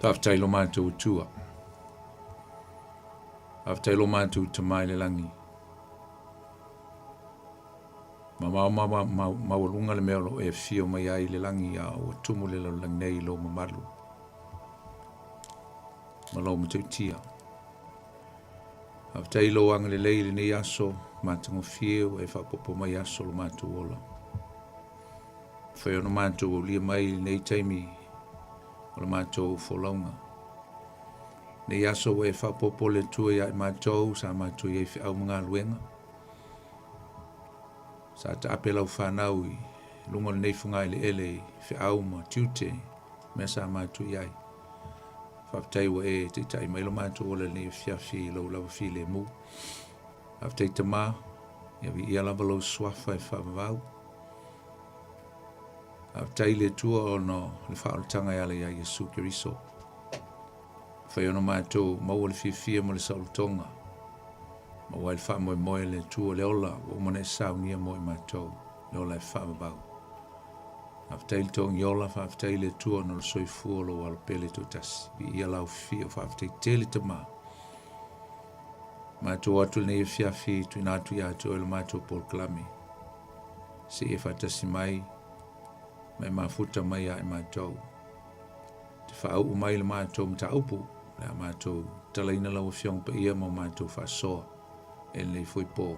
Taftai lo mātou tua. Taftai lo mātou tamai le langi. Mawalunga le mea lo e fio mai ai le langi a o tumu le langi nei lo mamalu. Malo matautia. Taftai lo anga le leile nei aso, mātango fio e whapopo mai aso lo mātou ola. Whai ono mātou o lia mai nei taimi o le mātou wholaunga. Nei aso e whapopo le tua ia i mātou, sa mātou i e whiau mga luenga. Sa ta apelau whanau i lunga le nei whungai le ele i whiau ma tiute, mea sa mātou iai. Whaptai wa e te tai mailo mātou o le nei whiawhi lau lau whi le mu. Whaptai te mā, ia vi ia lava lau swafa e whamavau. Whaptai le tua o no le whaoltanga ala ia Yesu Kiriso. Whai ono mātou maua le whiwhia mo le sautonga. Maua le wha moe moe le tua le ola o mana e saunia moe mātou. Le ola e whamabau. Whaptai le tongi ola, whaptai le tua no le soifua lo wala pele to tasi. Vi ia lau whio whaptai tele te mā. Mātou atu le nei whiawhi tu inatu ia atu ele mātou Paul Klame. Se e whatasi mai, mai mafuta mai a e mātou. Te whaau mai le mātou mta upu, le a mātou talaina lau whiong pa ia mo mātou whasoa, e nei fwoi pō.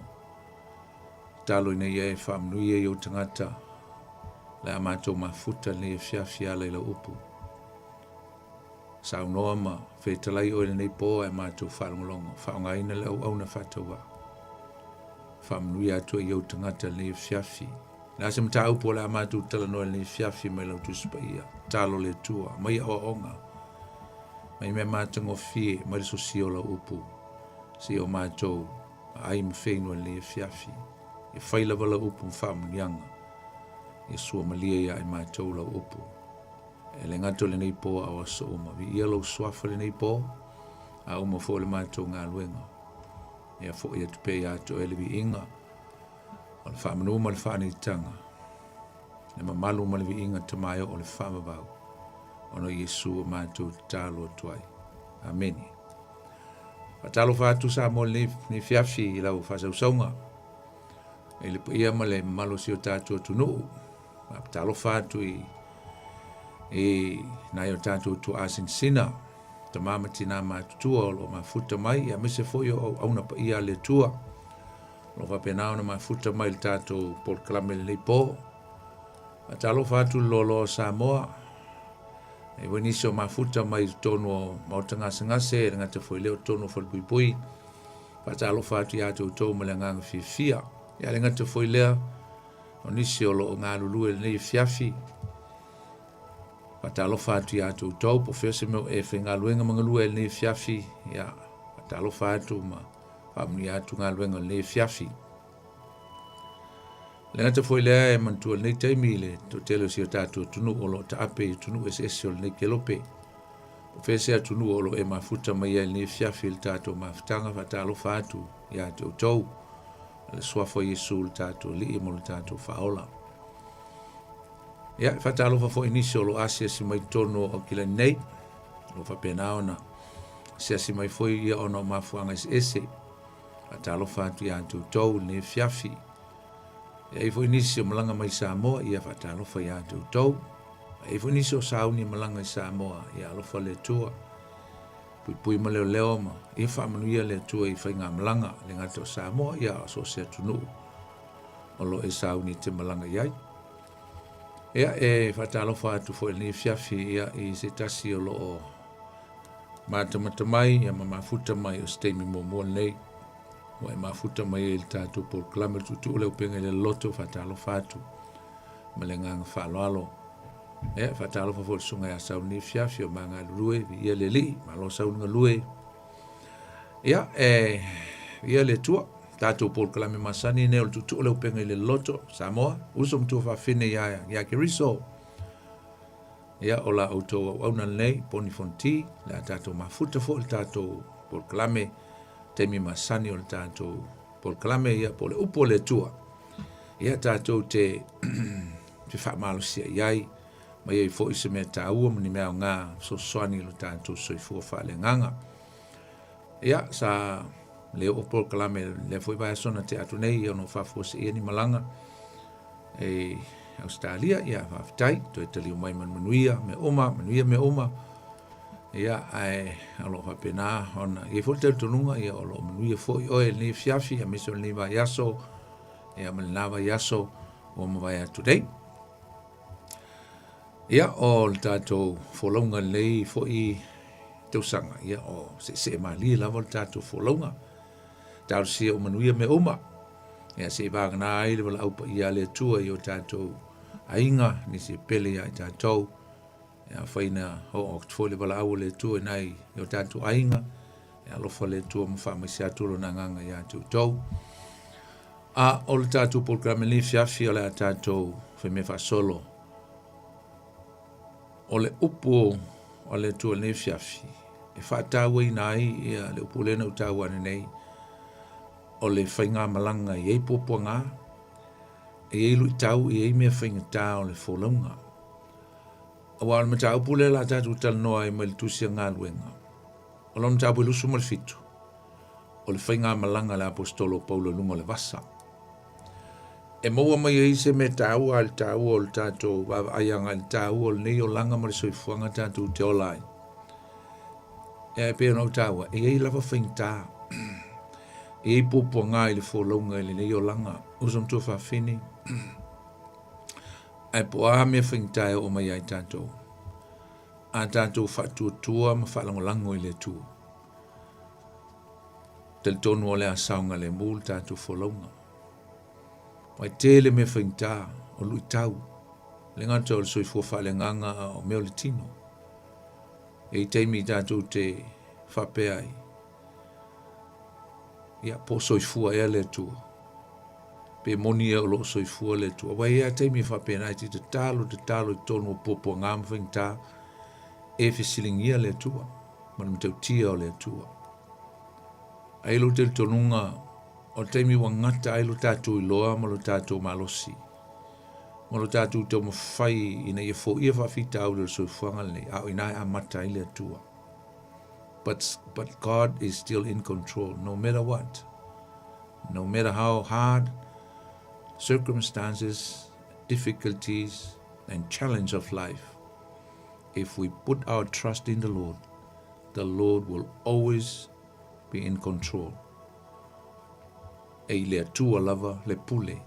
Talo i nei e whamnui e o tangata, le a mātou mafuta nei e whiawhi ala i la upu. Sau noa ma, whai talai o nei pō e mātou whalongolongo, whaongaina le au auna whataua. Whamnui atu e o tangata nei e whiawhi. Nā se mta upo le a mātou tala noa nei whiawhi mai lau tuspa ia. Talo le tua, mai o onga. Mai me mātango fie, mai le sosio la upu. Si o mātou, ai mwhenua le whiawhi. E whailava la upu mwhamu nianga. E sua malia ia e mātou la upu. E le ngato le nei pō a wasa uma. Vi ia lau swafa le nei pō, a uma fo le mātou ngā luenga. E a fo ia tupe ia ato ele vi inga. O le whamanu ma le whani tanga. Le mamalu ma le vi inga tamayo o le whamabau. Ono Yesu o mātou talo tuai. Ameni. Patalo whātu sa mo le ni whiawhi i lau whasausaunga. E le ia ma le malo si o tātua tunu. Patalo whātu i nai o tātua tu asin sina. Ta mamati nā mātutua o mafuta mai. A mise foi o auna pa ia le tua. Lo fa penao na mafuta mai le tātou Paul Klame le pō. A talo whātu lolo Samoa. E wenisi o mafuta mai tonu o mautanga sangase, e ngata foi leo tonu o whalpui. Pa talo whātu i ato tō ma le nganga whiwhia. Ia le ngata foi lea, o nisi o lo o ngā lulu e nei whiawhi. Pa talo whātu i ato tō, po whiose meo e whenga luenga mga lua e nei whiawhi. Ia, pa talo whātu ma whamuni atu ngā luenga nei whiawhi. Le ngata foi lea e mantua nei taimi le to telo si o tātua tunu o lo ta ape i tunu esi o nei kelope. O whese a tunu o lo e mafuta mai e nei whiawhi le tātua mafutanga fa talo whātu i a te o tau. Le swafo Yesu le tātua li i mo le tātua whaola. Ia, fa talo fa fo inisi o lo asia si mai tono o kila nei. Lo fa penao na sia si mai foi ia ono mafuanga ese. Fa talo whātu i a te o tau nei whiawhi. E foi nisi o malanga mai Samoa ia whatalo whai atu tau. E foi nisi o sauni malanga i Samoa ia alofa le tua. Pui ma leo leo ma ia whamanuia le tua i whai ngā malanga le ngata o Samoa ia so se atunu. O lo e sauni te malanga iai. Ia e whatalo whatu foi ni whiawhi ia i se tasi o lo o mātamata mai ia ma mafuta mai o steimi mo mua nei. Wa e mafuta mai e tātou Paul Klame tutu o le Upega ile Loloto whatalo whātu. Ma le nganga whaloalo. E whatalo whafo sunga a sauni whiawhi o mga lue, vi ia le li, ma lo saunga lue. Ia ia le tua, tātou Paul Klame masani ne o tutu o le Upega ile Loloto, Samoa, uso mtua whawhine ia Kiriso. Ia o la auto au nei, poni fonti, le tātou mafuta fo le tātou Paul Klame, temi masani o le tātou Paul Klame ia po le upo le tua. Ia tātou te whamalosia iai, mai ai fo i se mea tāua mani mea o ngā so soani lo tātou soifua whaale nganga. Ia, sa leo o Kalame le foi vai sona te atu nei ono whafua se ia ni malanga e Australia, ia whaftai, to e tali o mai manuia me oma, ia ai alo whapena ona, ia fo te tonunga ia alo manuia foi oe ni fiafi, a miso ni vai aso, ia malinawa yaso o mawai atu nei. Ia o tātou wholonga lei fo i tausanga, ia o se mali lava tātou wholonga. Tātou sia o manuia me oma. Ia se vāngana ai le wala aupa ia le tua i o tātou ainga ni se pele ia i tātou. Ia whaina ho o ktfo le wala au le tua nai i o tātou ainga. Ia lofa le tua mwhama se aturo na nganga ia tātou. A o le tātou programe ni fiafi o le tātou wheme whasolo. O le upo o le tua ni fiafi. E whātāua i nai ia le upo lena utaua nei. O le whainga malanga i ei pōpua ngā, e ei lui tau i ei mea whainga tā o le wholaunga. Awa ala mata upule la tātou tala noa e mai le tusia ngā luenga. O lona tāpu e lusu mo le fitu. O le whainga malanga le apostolo Paulo lunga le vasa. E maua mai e se me tāu al tāu o le tātou aianga le tāu o le nei o langa mo le soifuanga tātou te olai. E pēr nau tāua, e ei lava whainga tā. E ei pōpua ngā i le wholaunga i le nei o langa, usam tua whawhini. Ai po a mea whaingatai o mai ai tātou. A tātou whatua tua ma whalangolango i le tua. Tele tonu o le asaunga le mūl tātou wholaunga. Wai tele mea whaingatai o lui tau. Le ngata o le soifua whalenganga o meo le tino. E i teimi tātou te whapeai. Ia po soifua ea le tua. Pe moni e o lo soifua le tua. Wai ea teimi whapena i te talo i tonu o popo ngām whaingta e whisilingia le tua. Mana mitau tia o le tua. Ailo te tonunga o teimi wangata ailo tātou i loa ma lo tātou malosi. Ma lo tātou tau mawhai ina ia fo ia whawhita au le soifuanga le au ina a mata i le tua. But God is still in control, no matter what. No matter how hard circumstances, difficulties, and challenge of life, if we put our trust in the Lord will always be in control. E le atua lava le pule,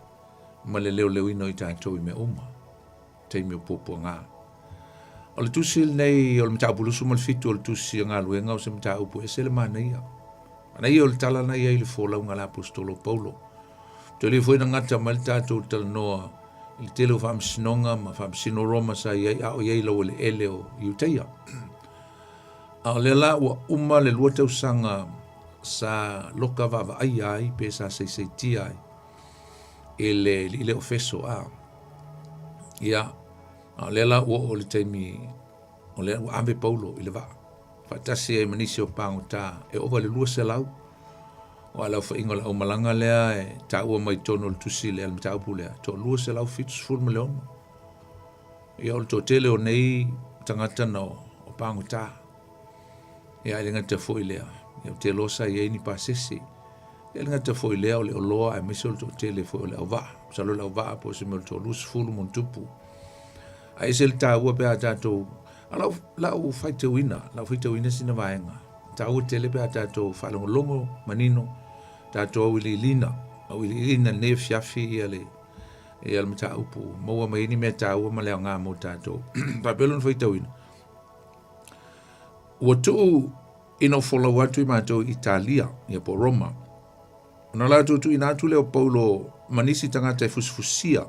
ma le leo ino i tātou I me oma, te me popo ngā. O le tusi nei, o le mta upulusu ma le fitu o le tusi ngā luenga o se mta upu e se le mana ia. Ana ia o le tala na ia I le wholau ngā la apostolo Paulo. Te le fwena ngata ma le tātou tala noa, I le tele o whamsinonga ma whamsino roma sa iai a o iai lau le ele o iuteia. A le la ua uma le lua tausanga sa loka vava ai pe sa seisei ai. E le ofeso a. Ia. A le la ua o le teimi, o le ua ame Paulo I le vaa. Whaitasi e manisi o pango tā, e owa le lua se lau. O alau whaingo la o malanga lea, e tā ua mai tono le tusi lea, le mataupu lea. Tō lua se lau fitus ful me leono. Ia o le tō tele o nei, tangata na o pango tā. Ia e ngata fo I lea. Ia o te losa I eini pasesi. Ia le ngata fo I lea o le o loa, e misi o le tō tele fo I lea o vaa. Salo lea o vaa, po se me le tō lus fulu mon tupu. A ese le tāua pe a tātou, a lau whaite wina sina vaenga. Tāua tele pe a tātou whalongolongo, manino, tātou au ili lina ne fiafi I ale mata upu. Maua maini mea tāua ma leo ngā mo tātou. Papelon whaite wina. Ua tuu ino follow atu I mātou Italia, ia po Roma. Ona la tu ina atu leo Paulo manisi tangata e fusfusia.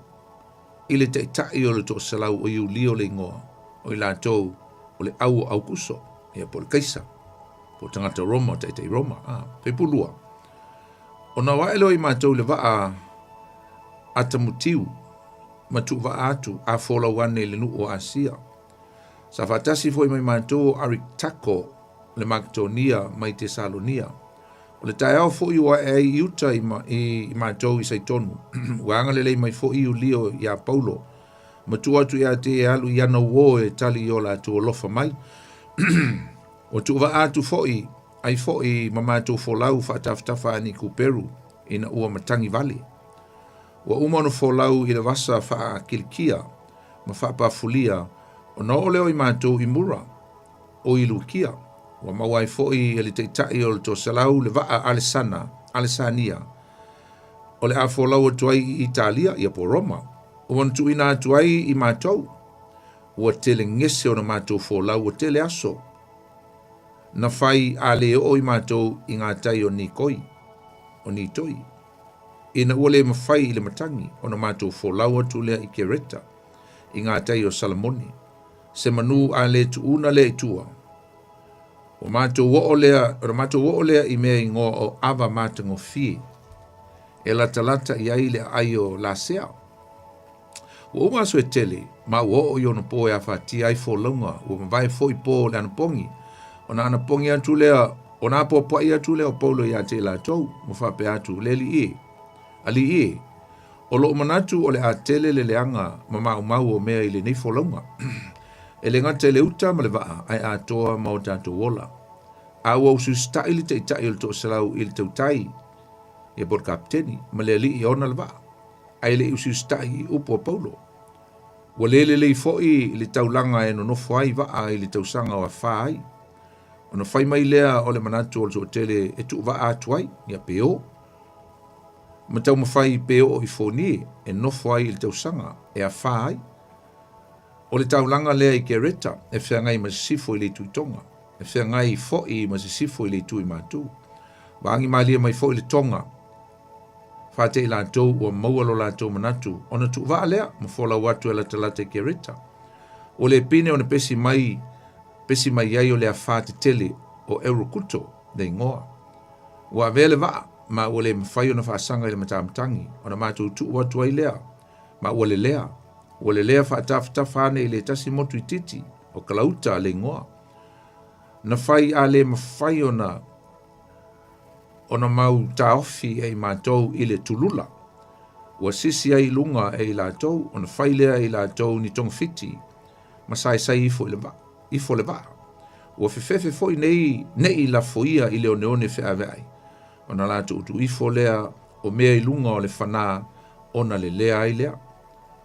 I le te tai o le tō salau o iu lio le ingoa, o I lātou o le au kuso, ia po le kaisa, po tangata Roma, te Roma, pe pulua. O na waelo I mātou le waa atamutiu, matu waa atu, a fola wane le nu o Asia. Sa fatasi foi mai mātou Aritako, le Makedonia, mai Tesalonia. O le tae au fo iwa e iuta I mātou I saitonu. Wanga lelei mai fo iu lio ia Paulo. matua tu ia te alu iana uo e tali o la tu olofa mai. O tu wa atu foi, ai foi mama tu folau fa taftafa ani ku Peru ina ua matangi vale. Wa umano folau i le vasa fa kilkia, ma fa pa fulia, o na oleo i mātou i mura, o i lukia, wa mawai foi e le teitai o le to salau le vaa alesania, o le a folau o tuai i Italia, i po Roma, o wantu ina tuai i mātou, ua tele ngese o na mātou folau o tele aso, na fai a le o i mātou i ngā tai o ni koi, o ni toi. Ina ua le mawhai i le matangi, o na mātou folau atu lea i Kereta, i ngā tai o Salamoni, se manu a le tuuna le itua. O mātou wo o lea i mea i ngō o awa mātango fie, e la talata i aile ai o la sea. O unga so e tele, ma wo o yono po e a whati ai fo launga, o mawai fo i po le anapongi, o na anapongi atu lea, o na po po i atu lea o paulo i a te la tau, mo whape atu leli e. Ali e, o lo manatu o le a tele le leanga ma mau o mea i le nei folaunga. E le ngata le uta ma le waa ai a toa ma o tato wola. A ua usu sta ili te itai il to salau ili te utai e por kapteni ma le li i ona le waa. Ai le usu sta i upo paulo. Wa lele le i foi ili taulanga e no nofo ai waa ili tausanga o a whaai. O na whai mai lea o le manatu o le tele e tu waa atuai ni a peo. Matau mawhai peo i fōnie e nofo ai i tau sanga e a whai. O le taulanga lea i Kereta e whiangai masisifo i le tuitonga. E whiangai fōi masisifo i le tui mātou. Waangi malia mai fōi le tonga. Whate i lātou ua maualo lātou manatu. O na tu waa lea ma whola watu e la talata i Kereta. O le pine o na pesi mai ai o le a whate tele o Eurokuto de ingoa. Ua vele waa. Ma ua le mawhai o na whaasanga i le matamtangi, o na mātou tu watu ai lea, ma ua le lea whaatafutafane i le tasi motu i titi, o kalauta le ngoa. Na whai a le mawhai o na mau taofi e mātou i le tulula, ua sisi ai lunga e i lātou, o na whai lea i lātou ni tongfiti, ma sai ifo le vaa. Ua fefefe foi nei la foia i le oneone whaavai. O na lātou utu ifo lea o mea i lunga o le whanā o na le lea ai lea.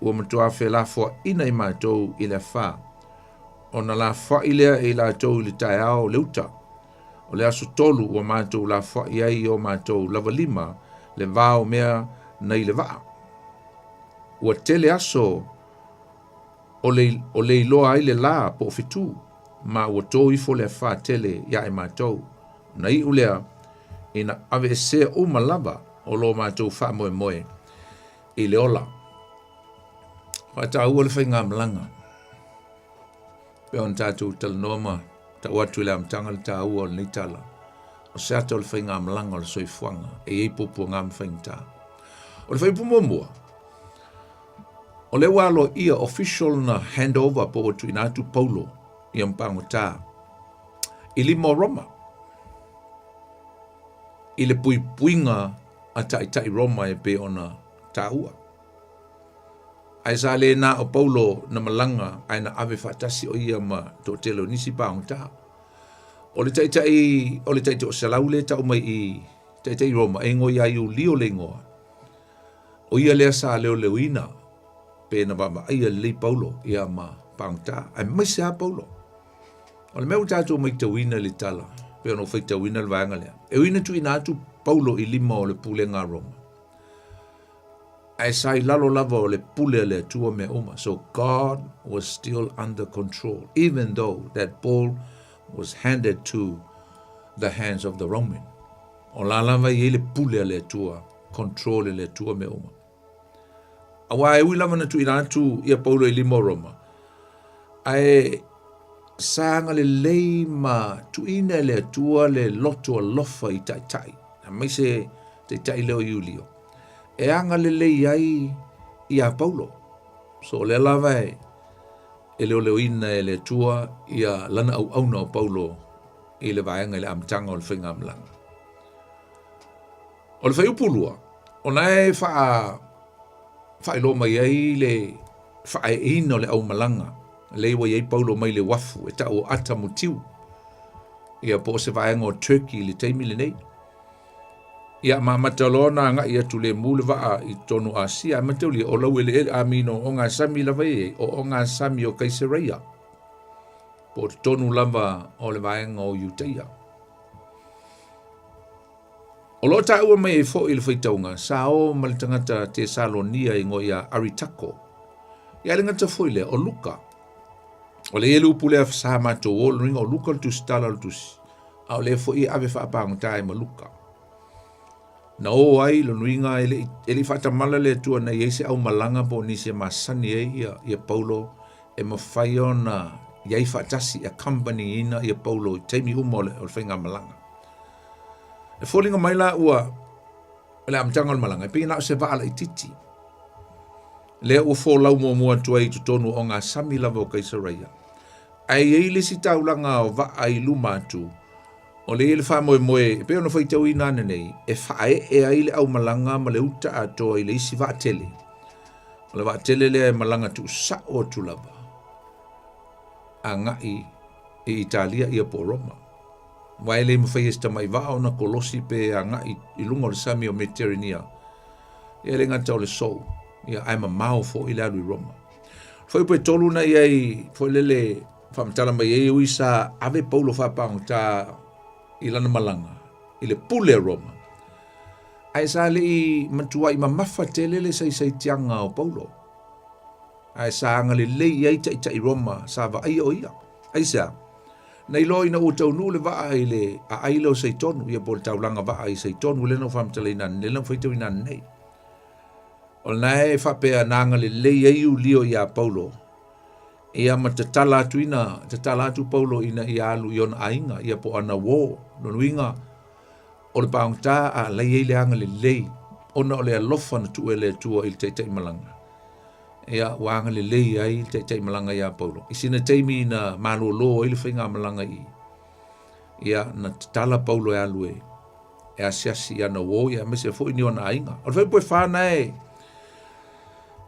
Ua matua whe la fua ina i mātou i le whā. O na la wha i lea i lātou i le tae ao leuta. O le aso tolu o mātou la wha i ai o mātou lava lima le vā o mea na i le vā. Ua tele aso o le iloa ai le la po fitu. Ma ua tō ifo le whā tele ia i mātou. Na i ulea ina ave e sea umalava o lo mātou wha moe i le ola. Whata ua le whai ngā malanga. Pea on tātou talanoma, ta watu le amtanga le tā ua o le neitala. O se ata o le whai ngā malanga o le soifuanga, e ei popo ngā mwhai ngā. O le whai pumomua. O le walo ia official na handover po watu inatu paulo i ampango tā. I limo Roma. I le puipuinga a tai Roma e pe ona tāua. Ai sa le na o paulo na malanga ai na ave fatasi o ia ma to telo nisi paung tā. O le tai o salau le tau mai i tai Roma e ngoi ai u lio le ngoa. O ia lea sa leo ina pe na bama ai le paulo ia ma paung tā. Ai mai se a paulo. O le meu tātou mai tawina le tala. Pe ono whaita wina le vanga lea. E wina tu ina atu paulo i lima o le pule ngā Roma. Ai sai lalo lava o le pule le tua me uma. So God was still under control, even though that Paul was handed to the hands of the Roman. O la lava i le pule le tua, control le tua me uma. Awa e ui lava na tu ina atu ia paulo i lima o Roma. Ai sanga le lei ma tuina le tua le loto lofa i tai. Na mai se tai leo Iulio. E anga le lei ai i a Paulo. So le lava e leo ina e le tua i a lana au auna o Paulo i le vaenga i le amtanga o le whainga amlanga. O le whai upulua. O nae wha ilo mai ai whae ino le au malanga. Le wa yei Paulo mai le wafu, e ta o ata mutiu. Ia po se vaenga o Turkey le teimi le nei. Ia matalona nga ia tu le mule va I tonu Asia, matau li o lau ele amino o ngā sami lava o ngā sami o Kaisereia. Po tonu lava o le vaenga o Iuteia. O lo ta ua mai fo I le whaitaunga, sa o malitangata te Salonia I ngoia Aritako. Ia le ngata fo le o Luka. O le elu pule a sa mato o le ringa o Luka le tusi tala le tusi. A o le fo I ave whaapangu tae ma Luka. Na o ai lo nuinga ele whatamala le tua na iese au malanga po ni se masani ia Paulo e mawhaio na iei whatasi a company ina ia Paulo teimi umo le o whainga malanga. E fōlinga mai la ua le amtanga o malanga, e pinga nao se vaala I titi. Lea ua fōlau mua tua I tutonu o ngā sami lava o Kaisereia. Ai eile si taulanga o vaa I luma atu, o le ele wha moe, pe ona whaitau I nane nei, e whae e aile au malanga ma le uta atoa I le isi vaa tele. O le vaa tele lea e malanga tu sa o tu lava. A ngai I Italia ia po Roma. Wai le mawhai esta mai vaa ona kolosi pe a ngai I lunga o le sami o Mediterranea. Ia le ngata o le sou, ia aima mao fo I le alu I Roma. Foi pe tolu na iai, foi lele whamatala mai e ui sa ave Paulo whapang ta I lana malanga, I le pule a Roma. Ai sa le I matua I mamafa te lele sai tianga o Paulo. Ai sa anga le lei ai ta I Roma, sa va ai o ia. Ai sa, nei lo ina o tau nu le vaa I le a ailo sai tonu, ia po le taulanga vaa I sai tonu, le no whamatala I nan, le no whaitau I nan nei. O nae whapea nanga le lei ai u lio ia Paulo. Ia ma te tala atu Paulo ina I alu I ona ainga, ia po ana wo, no nuinga, o le paungta a lei le anga le lei, ona o le alofa na tu ele tua I te tei malanga. Ia wanga le lei ai te tei malanga ia Paulo. I sina teimi na malolo I le whainga malanga I. Ia na te tala Paulo e alu e asiasi ana wo, ia mese fo ini ona ainga. O le whai poe whanae,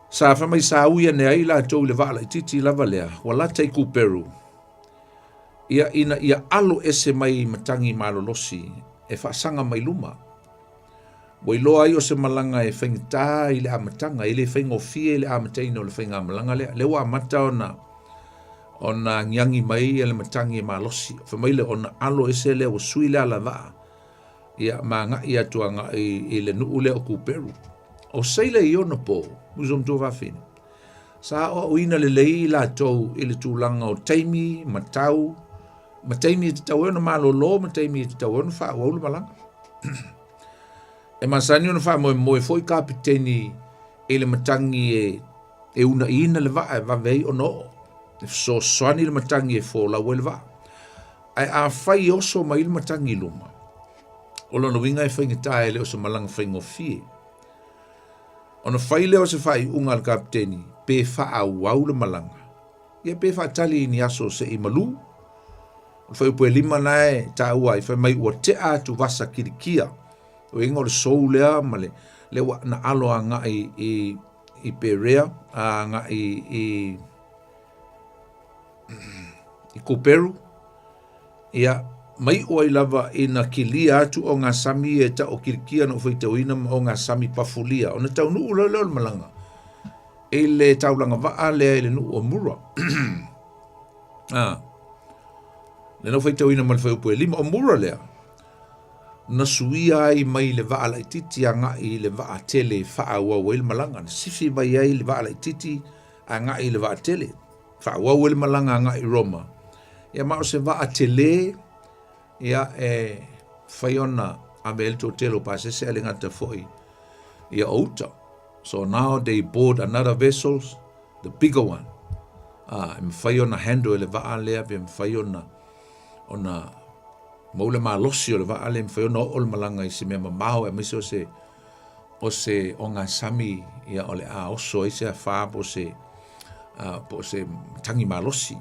sa whamai sa uia ne ai la tau le wala I titi lava lea, wala tei ku Peru. Ia alo ese mai matangi malolosi, e whaasanga mai luma. Wai loa ai o se malanga e whaingita I le amatanga, I le whaingofie I le amataina o le whainga malanga lea. Le wa amata ona ngiangi mai e le matangi e malosi. Whamai le ona alo ese lea o sui lea la waa. Ia maa ia tuanga I le nuu lea o ku Peru. O seile I ona po, muzom tō whawhine. Sa o ina le lei la tau I le tūlanga o teimi, matau, ma teimi te tau ena malolo, ma teimi te tau ena wha waulu malanga. E masani ona wha moe foi kapiteni I le matangi e una ina le waa e wawei o no. So swani le matangi e fō la le waa. Ai a whai oso mai le matangi luma. O lona winga e whaingita e le oso malanga whaingofie. Ona whai leo se whai unga al kapiteni, pe wha wau le malanga. Ia pe wha tali ni aso se I malu. Whai upo e lima nae ta ua I whai mai ua te atu wasa kirikia. O ingo le sou lea ma le wa na alo a nga I Perea, a nga I Kuperu. Ia mai o I lava ina kilia atu o ngā sami e ta o kirikia no whaitauina o ngā sami pafulia. O na tau nuu leo malanga. E le taulanga waa lea e le nuu o mura. Le no whaitauina ma le whaiupu e lima o mura lea. Na suia ai mai le waa lai titi a ngai le waa tele wha ua il malanga. Na sifi mai ai le waa lai titi a ngai le waa tele. Wha ua il malanga a ngai Roma. Ia mao se waa tele ia e whaiona a me elto telo pa se se alingata foi ia outa. So now they board another vessels, the bigger one. Me whaiona handle ele waa lea, me whaiona ona maule maa losi o le waa le, me whaiona o le malanga I se mea mamao e misi o se o ngā sami ia o le a oso I se a wha po se tangi maa losi.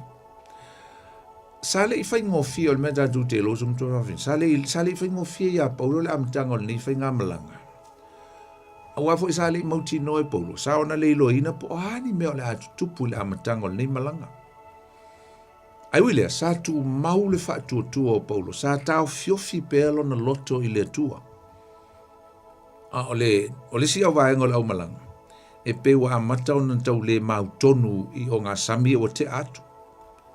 Sale I whaingofia o le mea tu te lo sum tō rafin. Sale I whaingofia ia Paulo le amatanga o le ni whainga malanga. Awa fo isa le mauti no e Paulo. Sa ona le ilo ina po ani mea le atu tupu le amatango le malanga. Ai wile, sa tu mau le fa tu o Paulo. Sa tau fiofi pelo na loto i le tua. Ole si au vaenga le au malanga. E pe wa amatau na tau le mautonu i o ngā sami o te atu.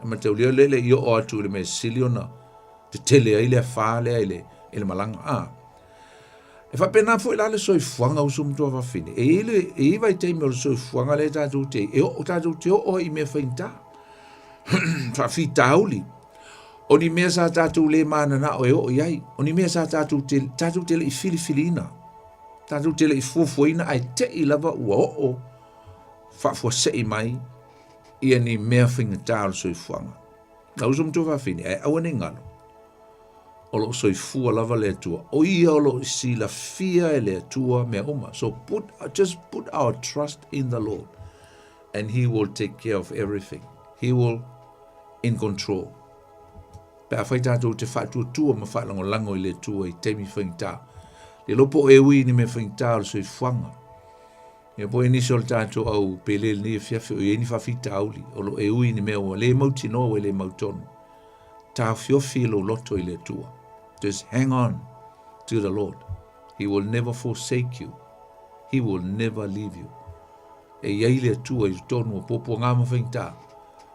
E matau le i o atu le me siliona. Te tele ai le whāle ai le malanga. E whapena fo ilale soi fuanga usum tua whawhine. E iwa i teime o soi fuanga le tātou te. E o tātou te o i mea whainta. Whawhita auli. O ni mea sa tātou le mana na o e o iai. O ni mea sa tātou te le i filifilina. Tātou te le i fuafuina ai te i lava ua o. Whafua se i mai. Ia ni mea whaingata o soi fuanga. Na usum tua whawhine. E awane ngalo. O lo soi fua lava le atua. O ia o lo si la fia e le atua mea oma. So just put our trust in the Lord. And He will take care of everything. He will in control. Pea whai tātou te whātua tua ma whālango lango i le tua i teimi whaingta. Le lopo e ui ni me whaingta o soi fuanga. Ia po e nisi o le tātou au pele ni e fiafi o i eni whawhita auli. O lo e ui ni mea o le mauti no o le mautonu. Tā fiofi lo loto i le tua. Just hang on to the Lord. He will never forsake you. He will never leave you. E iai le tua i tonu o popo ngā mawhaingta.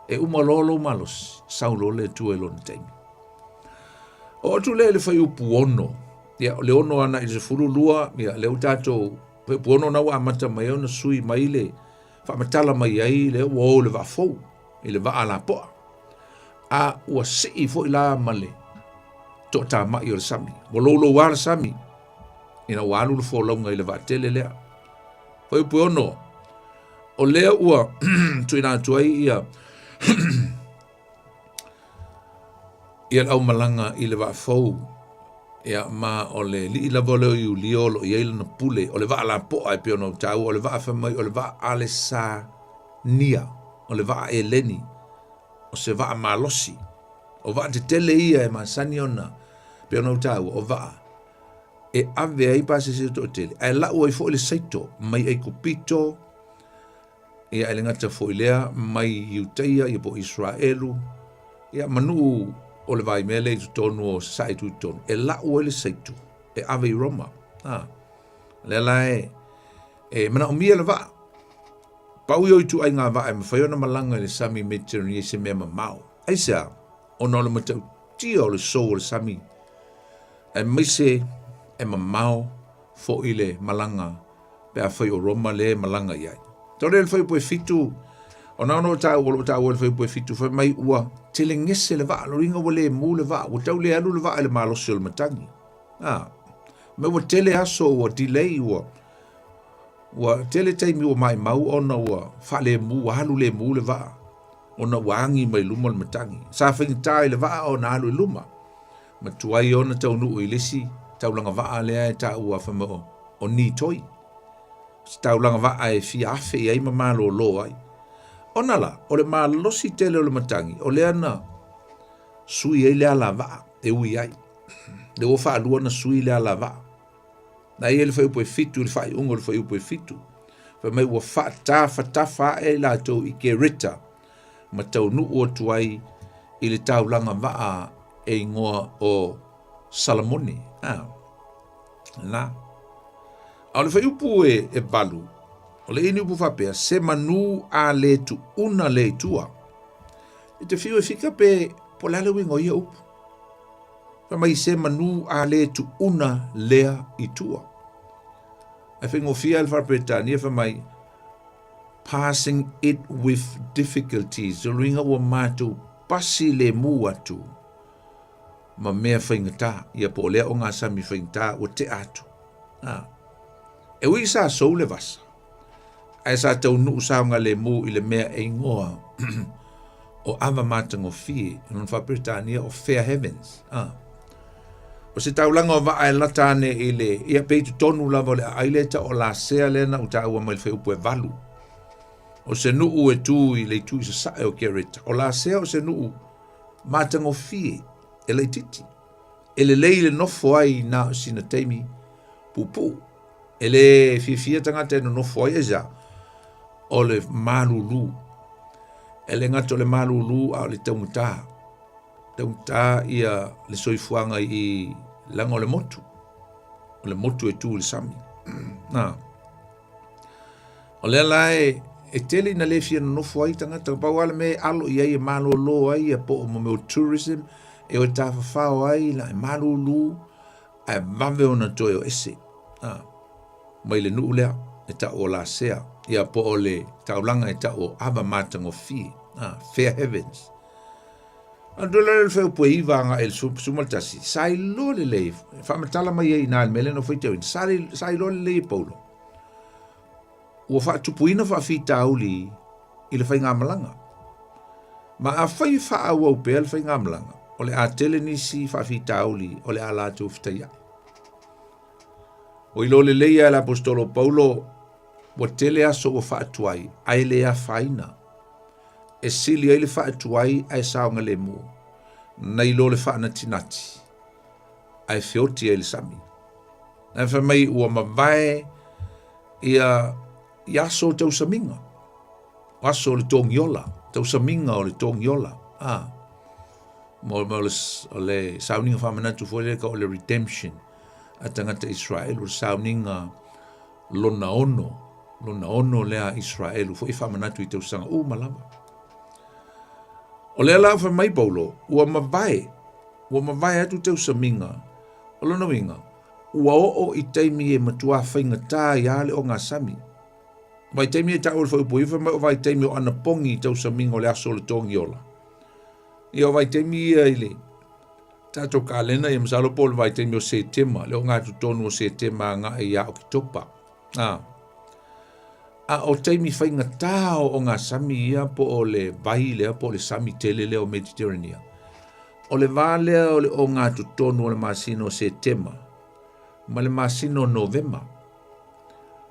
E umalolo malos, saulo le tua i lona taimi. O atu le whai upu ono. Ia, le ono ana i se furu lua, ia, le utato, upu ono na wa amata mai ona sui mai le, whamatala mai ai le o le wafou, i le wa ala poa. A ua sii fo i la male. To ta mai o sami. Mo lolo wa sami. Ina walu le fo longa i le vatele lea. Foi pu ono. O lea ua tu ina tu ai ia. Ia au malanga i le vafou. Ia ma o le li la vole i liolo i ele na pule. O le va la po ai pe ono tau o le va fa mai o le va ale sa nia. O le va eleni. O se va malosi. O va te tele ia e masani ona pe ona tau o va e ave ai pase se to tele ai la o fo le saito mai ai kopito e ai ngata fo ilea mai Iuteia i po Israelu ia manu o le vai mele tu tonu o sai tu tonu e la o le saito e ave Roma le la e mana o mia le va pau yo tu ai nga va e fa yo na malanga le sami metri se me mau ai sa ono le matau tia o le so o le sami. E mise e mamao fo i le malanga pe a whai o Roma le malanga iai. Tore le whai poe fitu, o naono tau o le whai poe fitu, whai mai ua te le ngese le vaa, lo ringa wa le mu le vaa, wa tau le alu le vaa le malosi o le matangi. Me wa tele aso wa delay wa tele taimi wa mai mau ona wa wha le mu, wa halu le mu le vaa. Ona wangi mai luma le matangi. Sa whaingai le vaa o na alu luma. Ma tuai ona tau nuu i lisi, tau langa vaa lea e tau ua whamao o ni toi. Tau langa vaa e fi afe i aima maa lo ai. Ona la, o le maa losi tele o le matangi, o lea na sui e lea la vaa, e ui ai. Le o wha alua na sui lea la vaa. Na i e le whai upo e fitu, le whai ungo le whai upo e fitu. Wha mai ua wha ta e la tau i ke rita. Ma tau nuu o tuai i le tau langa vaa e ingoa o Salamoni. Na. Au le whai upu e balu. O le ini upu whapea, se manu a le tu una le tua. E te whiu e whika pe po lale wingo ia upu. Whamai se manu a le tu una lea i tua. E whingo fia le whapetania whamai passing it with difficulties. O ringa ua mātou pasi le mu atu. Ma mea whaingata, ia po lea o ngā sami whaingata o te atu. E ui sa sou le vasa. Ai sa tau nuu saunga le mu i le mea e ngoa o ava mātango fie, non whapritania o fair heavens. O se taulanga o waa e latane i le, ia peitu tonu lava le aileta o la sea lena o ta ua mai le upu e valu. O se nuu e tu i le tu i sa sae o kereta. O la sea o se nuu mātango fie, e le titi. E le leile nofo ai na o sina teimi pupu. Ele fifia tangata no foi eja. O le malulu. Ele ngato le malulu a le taumuta. Taumuta ia le soifuanga i lango le motu. O le motu e tu le sami. O le lai e tele na le fia no foi tangata pawala me alo ia i malolo ai e po mo tourism e o ta fa ai la malulu a mave ona toyo ese. Mai le nuulea e ta o la sea ia po o le taulanga e ta o ava matango fi fair heavens andole le feo po iva nga el sumaltasi sai lo le fa matala mai e na mele no foi teu sai lo le paulo o fa tupuina fa fita uli ile fa ngamalanga ma a fa au pe fa ngamalanga o le atele ni si fa fita uli o le ala tu fita o ilo le leia l'apostolo Paulo wa tele aso o faatuai ai le a faina e sili ai le faatuai ai saonga le mu na ilo le faana tinati ai feoti ai le sami na fa mai ua mavae ia yaso tau saminga aso le tongiola tau saminga o le tongiola mo le sauninga fa manatu foi le ka o le redemption a tangata Israel o sauninga lona ono lea Israel foi fa manatu i tau sanga malama o lea la fa mai Paulo ua mavai atu tau saminga o lona winga ua o i taimi e matua whainga tā i ale o ngā sami vai taimi e tau fa upoi fa mai o vai taimi o ana pongi tau saminga o le aso le tongi ola i o vai taimi e ile tato kalena i msalo pol vai te mio se tema le nga tu tonu se tema nga ia o kitopa o te mi fainga tao o nga sami ia po o le vai le po le sami tele le o Mediterranean o le vale o le o nga tu tonu o le masino se tema ma le masino novema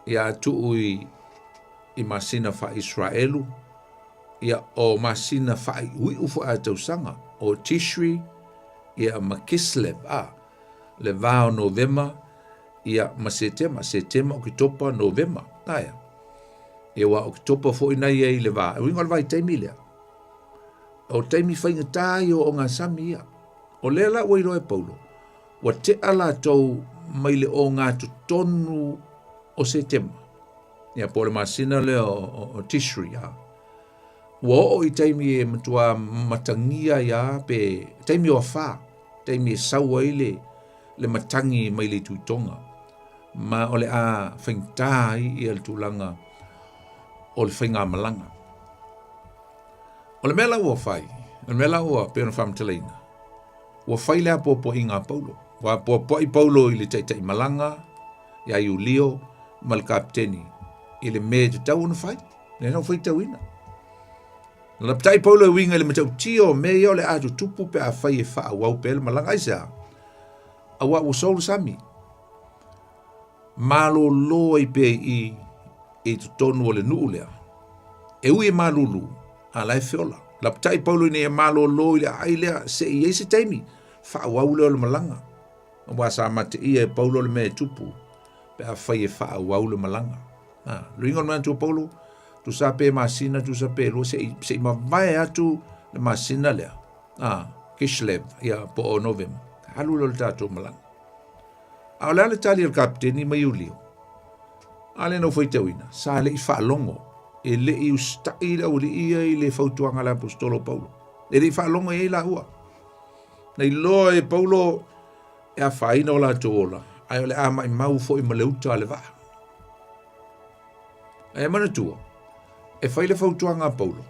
ia tu i masina fa Israelu ia o masina fa ui ufu a tausanga o Tishri ia makislev le vao novema ia setema o kitopa novema ia wa o kitopa fo ina ia i le va o ingol vai taimi lea o taimi fainga tai o ngā sami ia o lela o iro e Paulo wa te ala tau mai le o ngā tutonu o setema ia po le masina le o Tishri wa o i taimi e matua matangia ia pe taimi o fa taimi e saua i le matangi mai le tuitonga ma o le a whaingtai i al tūlanga o le whainga malanga o le mela ua whai o le mela ua peona whamtalaina ua whai lea popo i ngā Paulo wa popo i Paulo i le taitai malanga ia i ulio ma le kapteni i le me te tau una whai le nau whai tau ina la ptai Paulo winga le matau tio me yo le atu tupu pe a fai e fa wau pe le malanga isa a wa usol sami malo lo i pe i tonu le nuulea e ui malulu a lai fiola la ptai Paulo ne malo lo i ai le se i se taimi fa wau le malanga wa sa mate i Paulo le me tupu pe a fai e fa wau le malanga luinga man tu Paulo tu sape masina tu sape lo se ma vai atu le masina le Kislev ia po o novema halu lo tato malang ala le tali el kapteni mai ulio ale no foi teuina sa le fa longo e le i ustai la uli i le fautuanga la apostolo Paulo e le fa longo e la ua nei lo e Paulo e a faina o la tola ai le ama i mau foi maleuta le va e mana tua e fai le fautuanga Paulo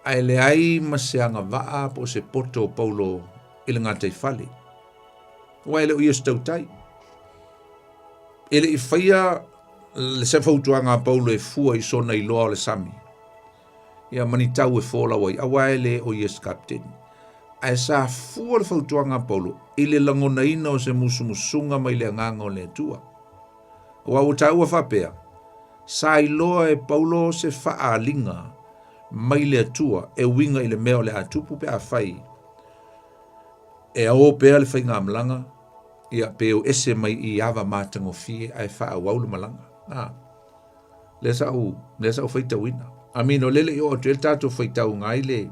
ai le ai maseanga vaa po se poto Paulo i le ngata i fale wai le uia stautai ele i faia le se fautuanga Paulo e fua i sona i loa o le sami ia manitau e fola wai awai le o yes captain ai sa fua le fautuanga Paulo i le langona ina o se musumusunga mai le nganga o le tua wa utau a fapea sa i loa e Paulo se faalinga mai le atua e winga i le mea o le atupu pe a fai e a o pea le whainga amlanga ia peo ese mai I ava matango fie ai wha waulu malanga. Le sa u feita wina. Amino lele o te tato feita u ngaile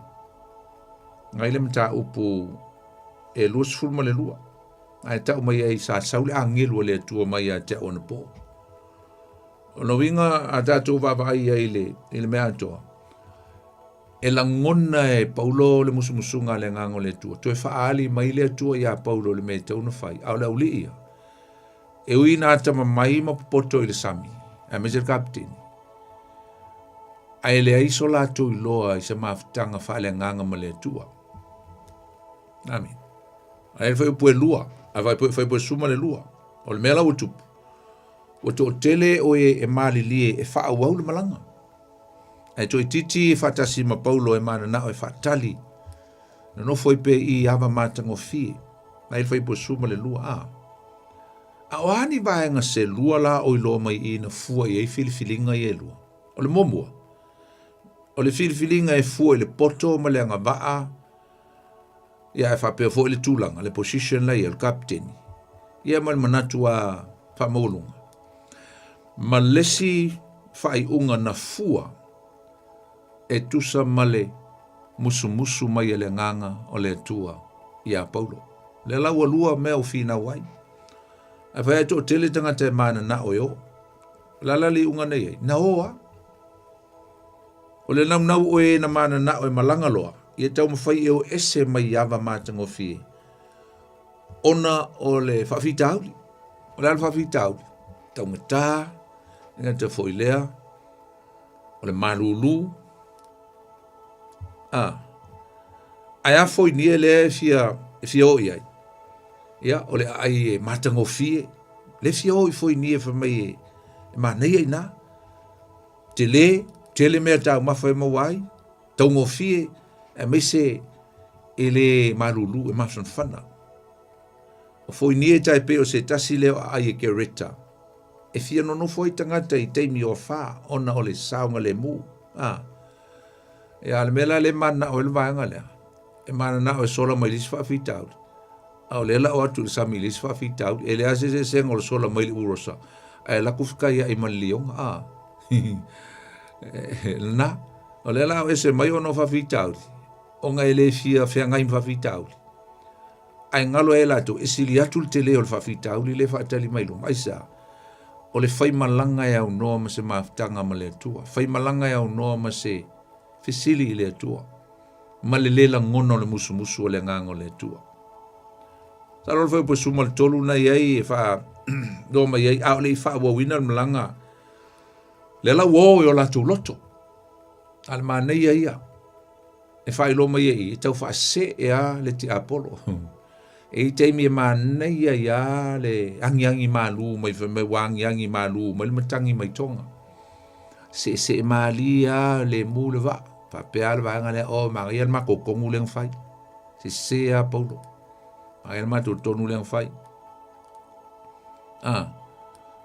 mta upu e lus fulma le lua. Ai tau mai ai sa saule angelu le tua mai a te ona po. Ono winga a tato vavai ai le mea toa. E la ngona e paulo le musumusunga le ngango le tua. Toe faali mai le tua ia paulo le me te una fai. Au la uli ia. E uina atama mai ma poto I le sami. A meser kaptini. Ai le aiso la tu iloa I se maftanga fale nganga ma le tua. Amin. Ai foi pue lua. Ai foi pue suma le lua. O le mela utupu. O to tele o e mali lie e faa wau le malanga. Ai toi titi fatasi ma paulo e mana na o e fatali. No foi pe I ava matango fie. Ai foi pue suma le lua. A oani vaenga se lua la o ilo mai I na fua I filifilinga I e lua. O le momua. O le filifilinga e fua I le poto ma le anga vaa. Ia e whapea fo I le tūlanga, le position la I le kapteni. Ia ma le manatu a whamaulunga. Ma lesi whai unga na fua e tusa male musu mai le nganga o le tua Ia Paulo. Le laua lua mea o fina wai. A whai ato tele tangata e mana na o yo. Lalali unga nei. Na oa. O le nau o e na mana na o e malanga loa. Ia tau mawhai e o ese mai ava matango fie. Ona o le whawhitauli. O le ala whawhitauli. Tau ngata. Inga te whoilea. O le marulu. Ai a foi nie le fia o iai. Ia, o le ai matango fie. Le fia o I foi nie fa mai e manei ai na. Tele mea tau mawhai mawai. Tau ngo fie. E meise e le marulu e mason whana. O foi nie tai pe o se tasi leo ai e kereta. E fia no foi tangata I teimi o wha. Ona o le saunga le mu. E ale mela le mana o le vaenga lea. E mana na o sola mai lisi whawhitau. Au le la o atu le sami lisi whawhitau. E le ase se sengo le sola mai li urosa. E la kufika ia I malionga. Na. O le la o ese mai o no whawhitau. O ngai le fia ngai whawhitau. Ai ngalo e lato. E sili atu te leo le whawhitau. Le whaatali mai lo. Mai sa. O le whai malanga e au noa ma se maftanga ma le tua. Whai malanga e au noa ma se fisili I le tua. Ma le lela ngono le musu o le ngango le tua. Sa lo whai po suma le tolu na iai e wha do ma iai au le I wha wawina le malanga. Le la wo o la tu loto. Al ma nei ia. E whai lo ma iai. E tau wha se e a le ti Apollo. E teimi e ma nei ia le angi malu mai me wangi malu mai le matangi mai tonga. Se e malia le mu le va. Pa pea le vanga le o ma ia ma kokongu leng fai. Se a Paulo. Ma ia ma tu tonu leng fai.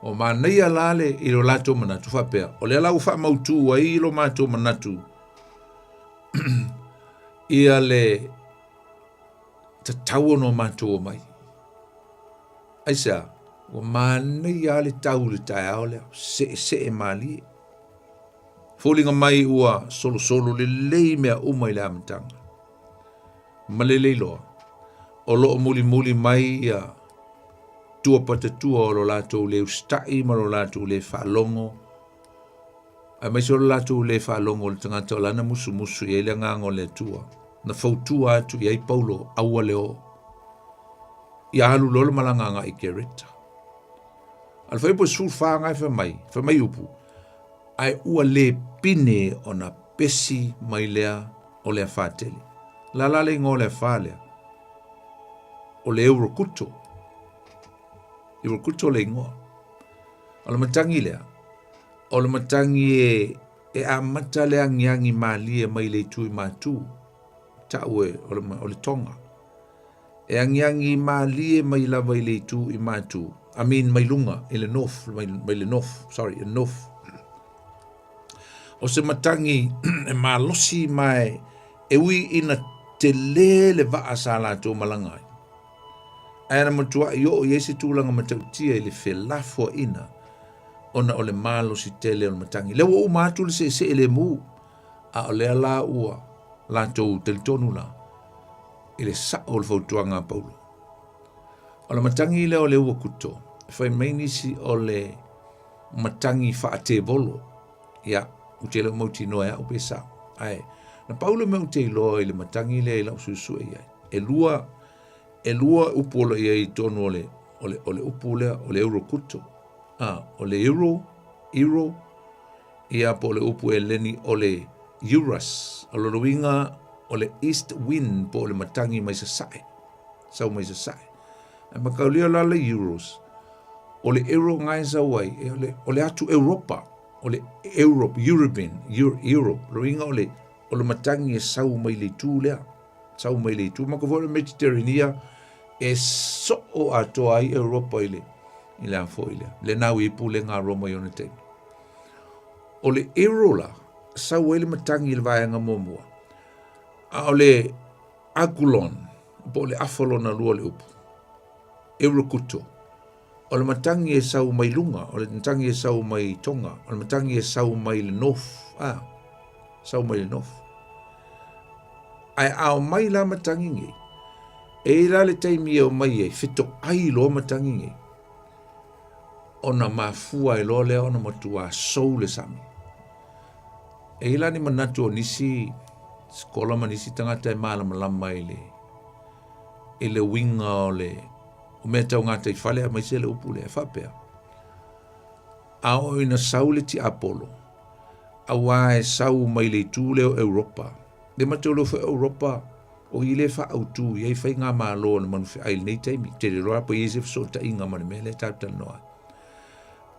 O ma nei ala le I lo lato manatu fa pea. O le ala u fa mautu wa I lo mato manatu. Ia le ta tau no mato mai. Aisa, o ma nei ale tau le tai ao le se e mali. Fōlinga mai ua solo le lei mea umai le amatanga. Ma le loa. O loo muli mai ia tua patatua o lo lato le ustai ma lo lato le whalongo. A mai so lo lato le whalongo le tangata o lana musu I le ngango le tua. Na fautua atu I ai Paulo aua leo. I alu lolo malanganga I kereta. Al fai po sul wha ngai wha mai upu. Ai ua le pine o na pesi mai lea o lea whāteli. La le ngō lea whālea. O le eurokuto. Eurokuto le ngoa. O le matangi lea. O le matangi e a mata lea ngiangi malia mai le tui mātū. Ta ue o le tonga. E angiangi malia mai lava I le tū I mātū. Mai lunga, I le north, mai le north, sorry, in north. O se matangi e malosi mai e ui ina te le vaa sa la tō malangai. Ana matua yo yesi tulanga matautia ile felafo ina ona ole malo si tele ole matangi le wo matul se ele mu a ole la ua la to tel tonula ile sa ol fotuanga paulo ole matangi le ole ua kuto fai maini si ole matangi fa te bolo ya utele moti noa upesa ai na paulo me ute lo ile matangi le la susu ya elua upolo ia i tonu ole upule ole euro kuto ole euro ia po ole upu eleni ole Eurus ole ruinga ole east wind po ole matangi mai sasai sau mai sasai e makaulia lala euros ole euro ngai zawai ole atu Europa ole Europe ruinga ole matangi sau mai le tu lea sau mai le tu makavole Mediterranea e so o ato ai Europa ile a foile le nau i pule ngā Roma i te o le erola sau ele matangi il vaenga momua a o le agulon po le afalona lua le upu Eurokuto o le matangi e sau mai lunga o le matangi e sau mai tonga o le matangi e sau mai le north sau mai le north ai ao mai la matangi nge e la le taimi o mai e fito ai lo matangi nge ona mafua e lo le ona matua sou le sami e la ni manatu o nisi skola manisi tangata e malama ele winga o le o mea tau ngata i fale a mai se le upu le e whapea a o ina sau le ti Apollo a wā e sau mai le tū leo Europa le matau leo fa Europa o i le wha au tū i ei whai ngā mālo na manu whi aile nei taimi te re roa po i se so ta inga mani me le tāpta noa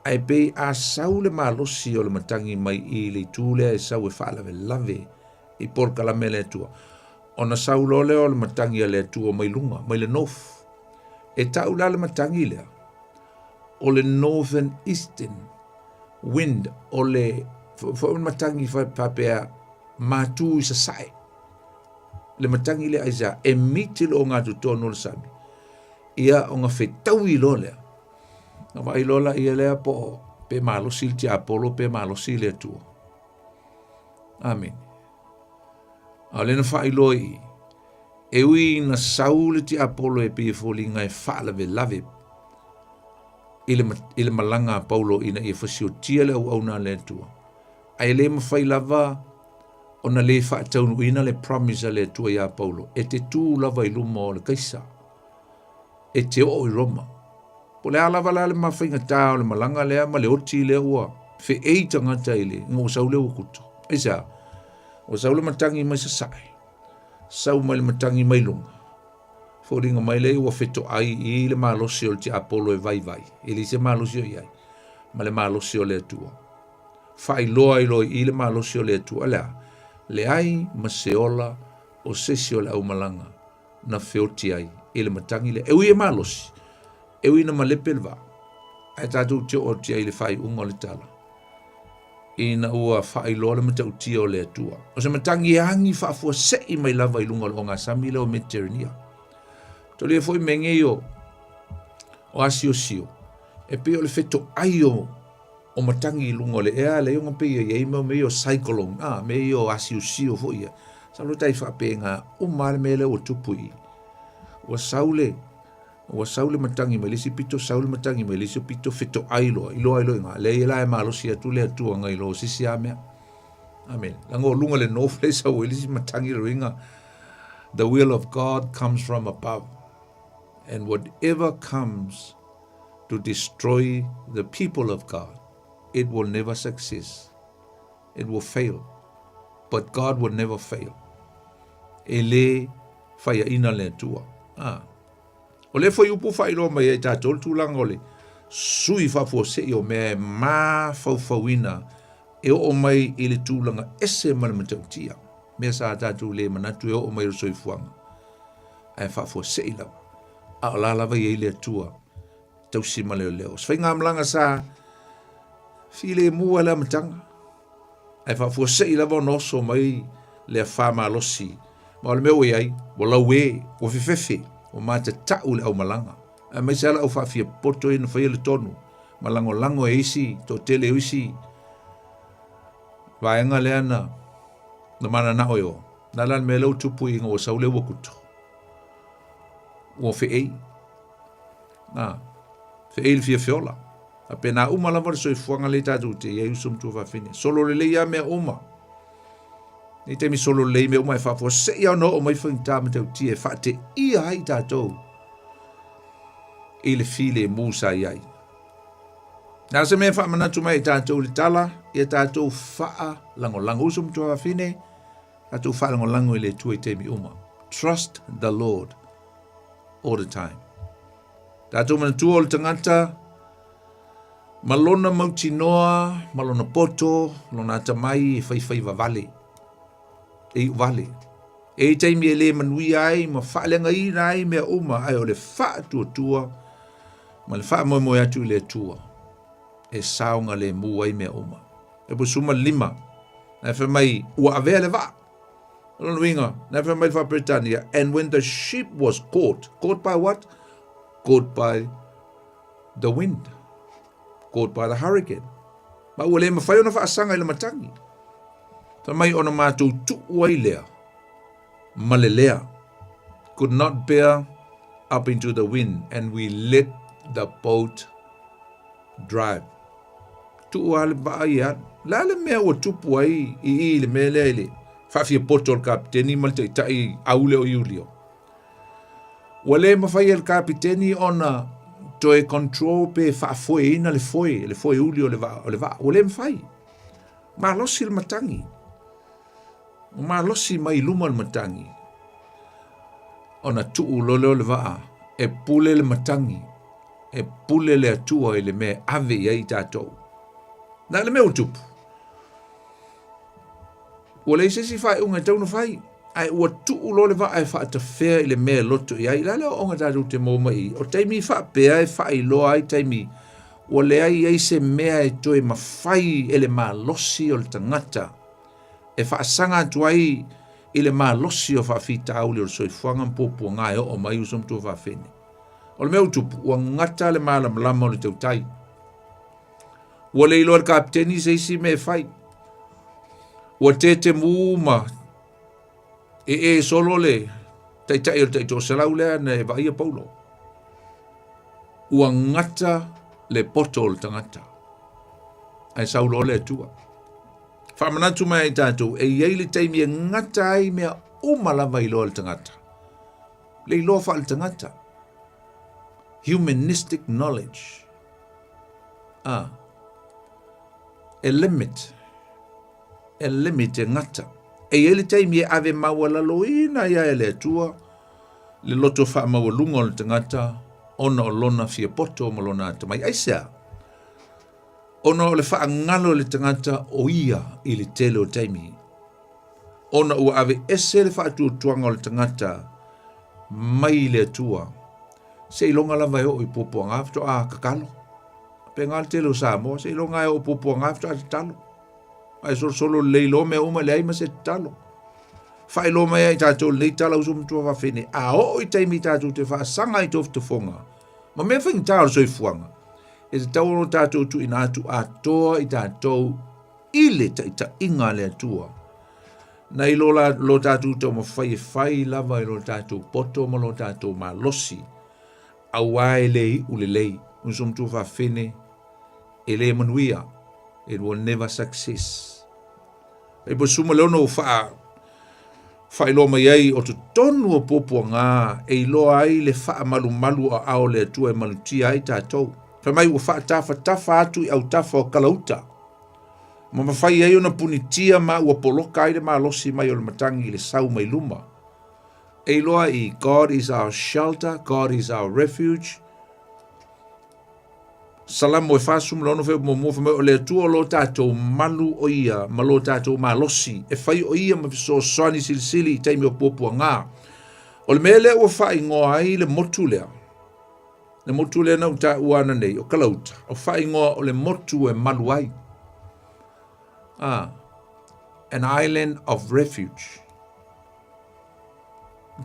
ai pe a sau le malosi o le matangi mai i le tū lea e sau e wha lave i porka la me le tua ona sau lo leo le matangi a le tua mai lunga mai le north e tau la le matangi lea o le northern eastern wind o le fo matangi fa papea matu i sasai le matangi lea aisa e mitil o ngā tutono le sami ia o ngā whetau i lo lea nga vai lola ia lea po pe malosi ti Apollo pe malosi le tua amen a le na whai loi e ui na saule ti Apollo e pe folinga e wha lave ile malanga Paulo ina e fasio tia le au na le tua ai le mawhai lava ona le wha taunu ina le promise le tua ia Paulo e te tū lava i luma o le kaisa e te o i Roma po le ala wala le mawhainga tā o le malanga lea ma le oti lea ua fe ei tangata ile ngō sau leo kuto e sa o sau le matangi mai sasai sau mai le matangi mai lunga fōringa mai le ua feto ai i le malosi o le ti Apollo e vai e li se malosi o iai ma le malosi o le atua whai loa i loi i le malosi o le atua lea le ai ma se ola o sesi o le au malanga na feoti ai i le matangi le e malosi e ui na malepe le vā ai tātou te o tia i le whai unga le tala i na ua whai loa le matau tia o le atua o se matangi hangi whaafua se i mai lava i lunga o ngā sami leo Mediterranea to le foi menge o asio e pe o le feto ai o matangi lunga le ea le yonga pe ia me o cyclone me o asio fo ia sa lo tai fa pe nga o mal me le o tupui o saule matangi me le si pito saule matangi me le si pito feto ai lo nga le ila e malo si atu le atu nga ilo si si amea amen lango lunga le no place o le si matangi ringa the will of God comes from above. And whatever comes to destroy the people of God, it will never succeed. It will fail. But God will never fail. Ele faya ina le tua. O le foi upu fai lo mai e tātou tūlanga ole. Sui fa fo se o me ma fauina e o mai i le tūlanga ese malamatautia. Mea sa tātou le manatu e o mai rusoi fuanga. Ai fa fo se i lawa. A la lava i le tua tau sima leo sfai ngā mlanga sa file mua la matanga ai fa fua sei lava noso mai le whama losi ma le meo ai o la we o fefefe o mata ta'u le au malanga. A mai sala au whaafia poto ina whaia le tonu. Malango lango e isi, to tele isi. Vaenga le ana, na mana na oio. Nalan me lau tupu inga o saule wakuto. Ua whiei. Whiei le fia fiola. A pena uma lava le soifuanga le tatu te iei usum tu whawhine. Solo le leia mea uma. Ni te mi solo le mea uma e whawhua se ia no o mai whainta me tau tia e whate ia hai tātou. I le file musa iai. Nā se mea whamanatu mai tātou le tala, ia tātou whaa lango usum tu whawhine, tātou whaa lango i le tue te mi uma. Trust the Lord all the time. Tātou manatua o le tangata, malona mauti noa, malona poto, lona atamai e whai vale. E vale. E taimi e le manui ai, ma whaalenga i rai mea uma, ai o le wha tua, ma le wha moe atu i le tua. E saunga le mua i mea uma. E po suma 5. Na wha mai, ua avea le wha. Lona winga, na wha mai wha Britannia. And when the ship was caught by what? Caught by the wind. Caught by the hurricane. Ma ua le mawhai ona whaasanga i le matangi. Ta mai ona mātou tuua i lea. Malelea. Could not bear up into the wind, and we let the boat drive. Tuua le baa i an. La le mea ua tupu ai i le mea lea ile. Whawhia poto o kapiteni malte tai aule o iulio. Wale mawhai el kapiteni ona toe control pe whaafoe ina le foe uli o le va. Wale mawhai. Ma losi le matangi. Ma losi mai luma le matangi. Ona tuu lole o le va. E pule le matangi. E pule le atua i le mea ave i tātou. Na le mea utupu. Ua le sesi whae unga tau na whai. Ai ua tuu lo le wa ai wha ta whea i le mea loto i ai. Lale o onga tātou te mōma i. O taimi wha pēa e wha i loa ai taimi. Ua le ai se mea e toe ma whai e le maa losi o le tangata. E wha sanga atu ai i le maa losi o wha whita auli o le soifuanga mpopua ngai o mai usum tu wha whene. O le mea utupu, ua ngata le maa lama o le tautai. Ua le ilo le kapiteni se isi me whai. Ua te muuma e solo le taitai o taito salau lea na e vaia paulo. Ua ngata le poto o le tangata. Ai saulo le atua. Whamanatu mai tātou e iei le taimi e ngata ai mea umalava i loa le tangata. Le iloa wha le tangata. Humanistic knowledge. E limit e ngata. E ele taimi e ave maua laloina ia e le atua, le loto wha maua lunga o le tangata, ona o lona fia poto ma lona atamai. Aisea, ona o le wha ngalo le tangata o ia i le tele o taimi. Ona ua ave ese le wha tuanga o le tangata mai le atua. Se ilonga lava e o i popo ngafto a kakalo. Pe ngal tele o Samoa, se ilonga e o popo ngafto a talo. Ai solo leilo me uma le ai ma se talo. Fai lo mai ai tātou lei tala usum tua whawhene. A o i taimi tātou te wha sanga i tofu te whonga. Ma mea whaing tālo soi fuanga. E te tau no tātou tu ina atu a toa i tātou ile ta ita inga le atua. Na i lo tātou tau ma whai lava i lo tātou poto ma lo tātou ma losi. A wae lei ule lei. Usum tua whawhene. E le manuia. It will never success. E po suma leo no wha ilo mai ai o tu tonu o popo ngā e ilo ai le wha malu o ao le atua e malutia ai tātou. Wha mai ua wha tafa atu i au tafa o kalauta. Ma mawhai ai o na punitia ma ua poloka ai le maa losi mai o le matangi le sau mai luma. E ilo ai God is our shelter, God is our refuge. Salamu e whasum lono wheo mo o le atua o lo tātou malu o ia, ma lo tātou malosi. E whai o ia ma fiso soani silisili i taimi o popua ngā. O le mele ua whai ngoa ai le motu lea. Le motu lea na uta uana nei, o kalauta. O whai ngoa o le motu e malu ai. An island of refuge.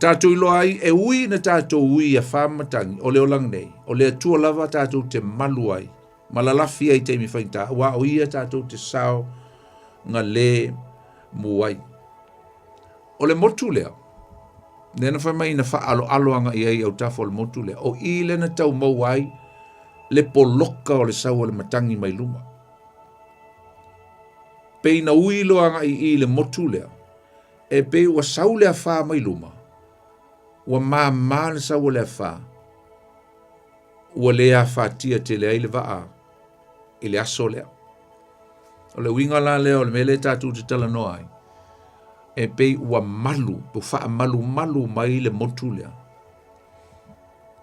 Tātou ilo ai e ui na tātou ui a whamatangi o leo lang nei. O lea tua lava tātou te malu ai. Malalafi ai te mi whaita. Wa o ia tātou te sao ngā le muai. O le motu lea. Nena whai mai na wha alo aloanga i ai au tafo le motu lea. O i le na tau mau ai le poloka o le sau o le matangi mai luma. Pei na ui loanga i le motu lea. E pei ua sau lea wha mai luma. Ua mā le sau le wha. Ua lea whatia te lea i le waa. I le aso lea. O le winga la lea o le mele tātou te tala noa ai. E pei ua malu. Po wha malu mai le motu lea.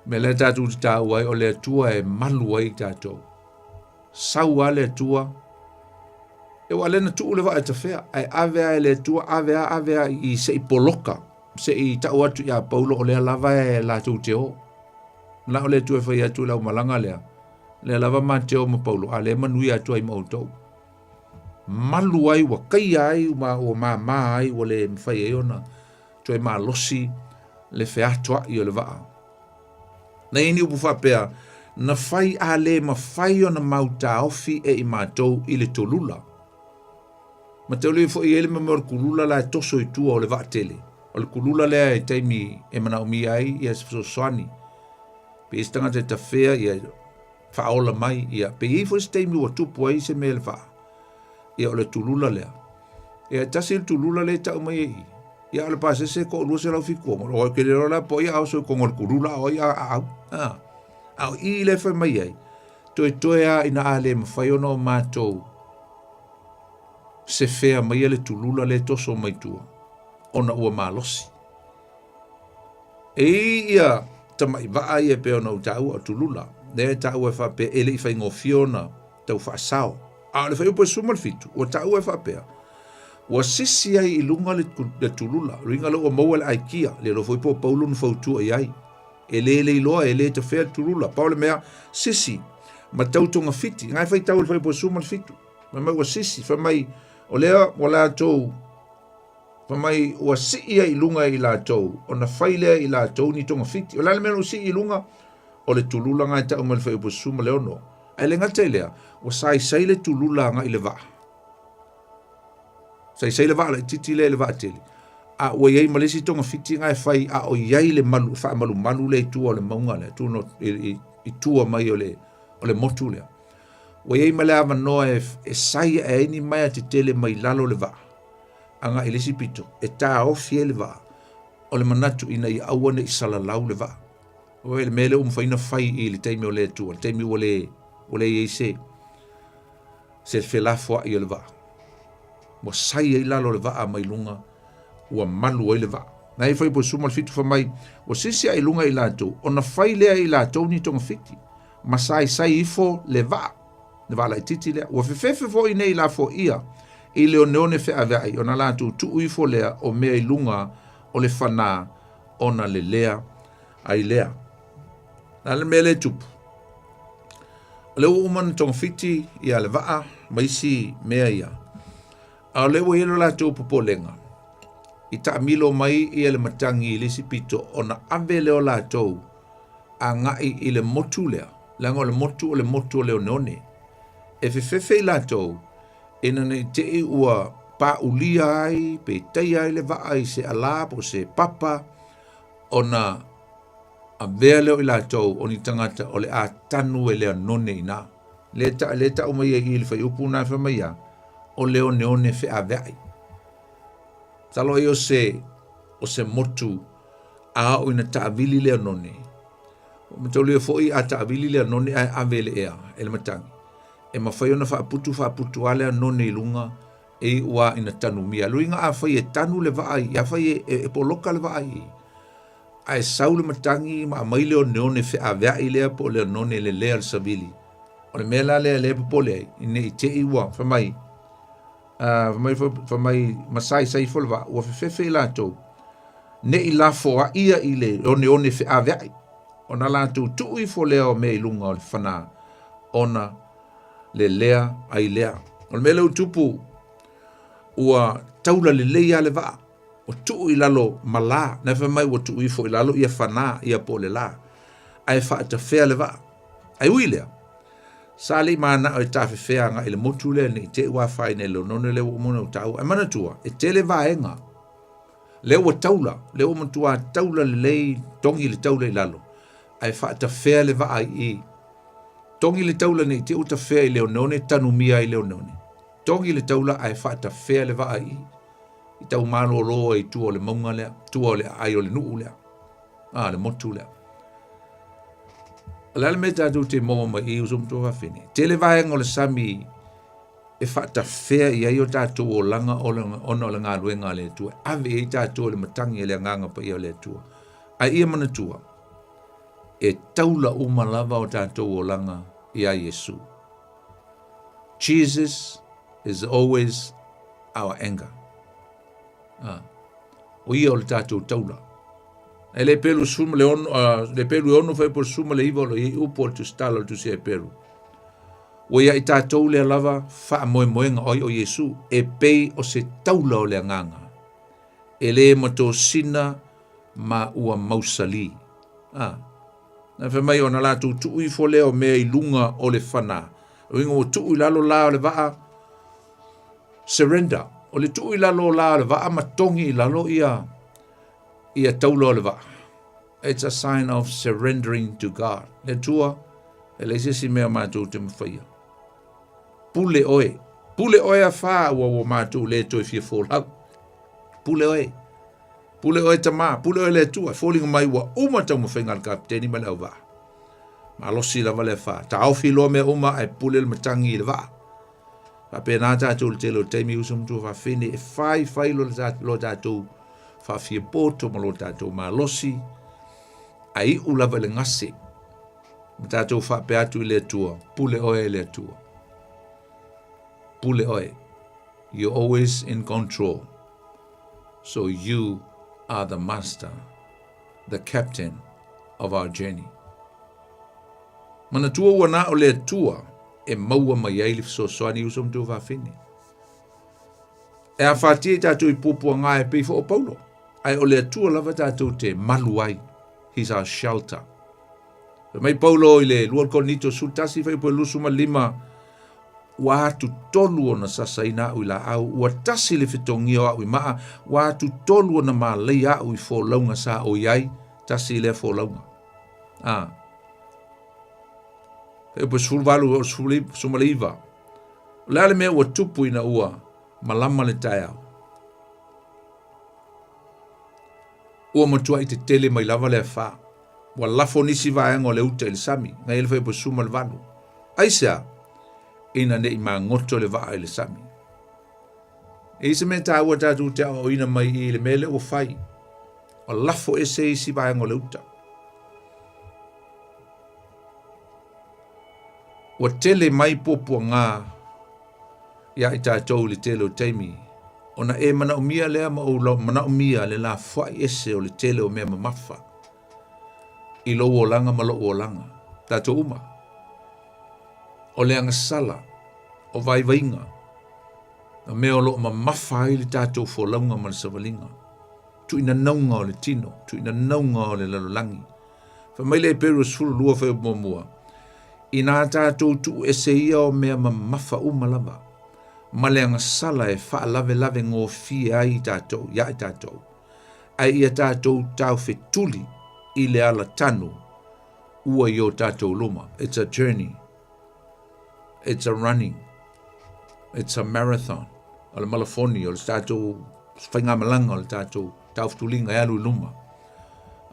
Me le tātou te tāu ai o le atua e malu ai tātou. Sau a le atua. E wa lena tuu le waa e ta whea. Ai avea e le atua, avea i se i poloka. Se i tau atu ia Paulo o lea lava e la tau te o. La o le tu e whai atu lau malanga lea. Lea lava ma te o ma Paulo. A lea manui atu ai mautou. Malu ai wa kai ai o ma ai o le mwhai e ona. Tu e ma losi le wheatua i o le waa. Na ini upu whapea. Na whai a le ma whai o na mauta ofi e i mātou i le tolula. Ma te ole fo i ele ma mor kulula la toso i tua o le waa tele. O le kulula lea e taimi e mana umi ai ia so soani. Pe istanga te tawhea ia whaola mai ia. Pe i fo taimi ua tupu ai se mele wha. Ia o le tulula lea. Ia tasi le tulula lea tau mai ei. Ia o le pasese ko lua se lau fiko. O ke le rola po ia au so kongo le kulula o ia au. Au i le whai mai ai. Toe a ina a le mawhai ono mātou. Se whea mai le tulula le toso mai tua. Ona ua malosi. E ia tamai waa ia pe ona utau o tulula. Ne tau e whape ele i whai ngofiona tau whaasao. A le whai upo e sumal fitu. O tau e whapea. Ua sisi ai i lunga le tulula. Ringa lo o maua le aikia. Le lo whaipo paulo nu whautua i ai. Ele iloa ele te whea tulula. Paule mea sisi. Ma tau tonga fiti. Ngai whai tau le whaipo e sumal fitu. Ma mai ua sisi. Whai mai o lea wala tou. Pamai ua siia i lunga i la tau. O na whailea i la tau ni tonga fiti. O lale mena o si i lunga. O le tulula ngai ta umal whai upo suma leo no. Ai le ngata i lea. O sai le tulula ngai i le waa. Sai le waa la titi le waa tele. A ua iei malesi tonga fiti ngai whai a o iei le malu. Wha malu le tua o le maunga lea. Tuno i tua mai o le motu lea. Ua iei malea manoa e sai e ini mai a te tele mai lalo le waa. Anga ilisi pito, e tā ofi e le waa. O le manatu ina i awane i salalau le waa. O ele mele umwhaina whai i le teimi o le tua, le teimi o le i se whelafua i o le waa. Mo sai e lalo le waa mai lunga, ua malu o le waa. Na e whai po sumal fitu wha mai, o sisi a i lunga i lātou, o na whai lea i lātou ni tonga fiti, ma sai ifo le waa. Le waa lai titi lea, ua whewhewe fo i nei la fo ia, i leo neone whea vei, o na lātou tu uifo lea o mea i lunga o le whanā o na le lea ai lea. Na le mea le tupu. O leo umana tonga fiti i a le waa, maisi mea ia. A leo helo lātou popolenga. I ta milo mai i le matangi i lisi pito o na ave leo lātou a ngai i le motu lea. Langa o le motu o leo neone. E whewhewe i lātou, ina nei te i ua pa ulia ai, pe tei ai le waa i se alap o se papa, o na a vea leo i lātou o ni tangata o le a tanu e lea none i nā. Le ta o mai e i le whai upu nā wha mai a, o leo neone whe a vea ai. Talo i o se motu a o ina ta avili lea none. O matau leo fo i a ta avili lea none a avele ea, ele matangi. E mawhai ona whaaputu alea none i lunga e ua ina tanu mia. Luinga a whai e tanu le vai, a whai e poloka le vai. A e saule matangi ma mai leo neone whe a vea i lea po leo none le lea al sabili. O le mea la lea po lea, ine i te i ua, whamai masai sai folwa, ua whewhewe i lātou. Ne i la foa ia i le o neone whe a vea i. O na lātou tu i fo lea o mea i lunga o le whanā. Ona le lea ai lea. O le mele utupu ua taula le leia le waa. o tu i lalo mala, na fa mai o tu i fo i lalo ia fana ia po le la. Ai fa ta fea le va. Ai uilea. Sali mana o ta fea nga ile motu le ni te wa fa ne lo no le o mo tau. Ai mana tua, e te le va enga. Le o taula, le o motua taula le tongi le taula i lalo. Ai fa ta fea le va ai i. Tongi le taula ni te uta fea i leonone, tanumia i leonone. Tongi le taula ai fa ta fea le va ai. I tau malo roa i tua le maunga lea, tua le ai o le nuu lea. Le motu lea. Lale me tatu te moa ma i usum tua fini. Te le vaenga o le sami e fa ta fea i ai o tatu o langa o le ngā luenga le tua. Ave i tatu o le matangi le nganga pa i o le tua. Ai ia mana tua. E taula umalava o tātou o langa i a Yesu. Jesus is always our anger. O ia o le tātou taula. E le pelu suma le ono, le pelu ono fai por suma le iwa o le upo o tu stala o tu se pelu. O ia i tātou le lava wha moe moenga oi o Yesu e pei o se taula o le nganga. E le mato sina ma ua mausali. Na fe mai ona la tu i fo leo mea i lunga o le whana. O ingo o tu i lalo la o le waa surrender. O le tu i lalo la o le waa matongi i lalo ia taula o le waa. It's a sign of surrendering to God. Le tua, e le sisi mea mātou te mawhaia. Pule oe. Pule oe a wha ua mātou le toi fia fōlau. Pule oe. Pule oe tama, pule oe le tua, fōlinga mai ua tau mawhainga al kapteni ma leo waa. Ma losi la vale wha. Ta au filo mea ai pule le matangi le waa. Pa pēnā tātou le telo teimi usum tua wha whine e whai lo tātou wha fia poto ma lo tātou ma losi ai ulava le ngase. Ma tātou wha pe atu le tua, pule oe le tua. Pule oe. You're always in control. So you are the master, the captain of our journey. Mana tua wana o le tua e maua mai ai le soani usum tua whawhine. E a whatia tātou I pōpua ngā e pei o Paulo. Ai o le tua lava tātou te malu ai. He's our shelter. Mai Paulo I le lual konito sultasi whai po lusuma lima wa tu tolu ona sasaina u la au wa tasi le fitongi o au maa wa tu tolu ona ma lei au I fo launga sa o iai tasi le fo launga. E po sulvalu o sumaliva. Lale mea wa tupu ina ua malama le tai au. Ua matua I te tele mai lava le wha. Wa lafo nisi vaenga o le uta I le sami. Ngai ele whai po sumalvalu. Aisea. Ina ne I ma ngoto le waa I le sami. E se me ta ua tatu te o ina mai I le mele o fai. O lafo ese isi vaenga o le uta. Wa tele mai popua ngā ia I tātou le tele o teimi. Ona e mana umia lea ma o mana umia le la fai ese o le tele o mea mamafa. I lo o langa ma lo o langa. Tātou uma. O le anga sala. O vai vainga. Na mea o lo mamafa I le tātou fo launga ma le savalinga. Tu ina naunga o le tino. Tu ina naunga o le lalolangi. Fa mai le peru suru lua fai mua. I nā tātou tu ese ia o mea mamafa umalava. Ma le anga sala e wha lave ngō fia ai tātou, ia I tātou. Ai ia tātou tau whetuli I le ala tanu ua I o tātou luma. It's a journey. It's a running. It's a marathon. O le malafoni, o le tātou whaingamalanga, o le tātou tau whetulinga e alu luma.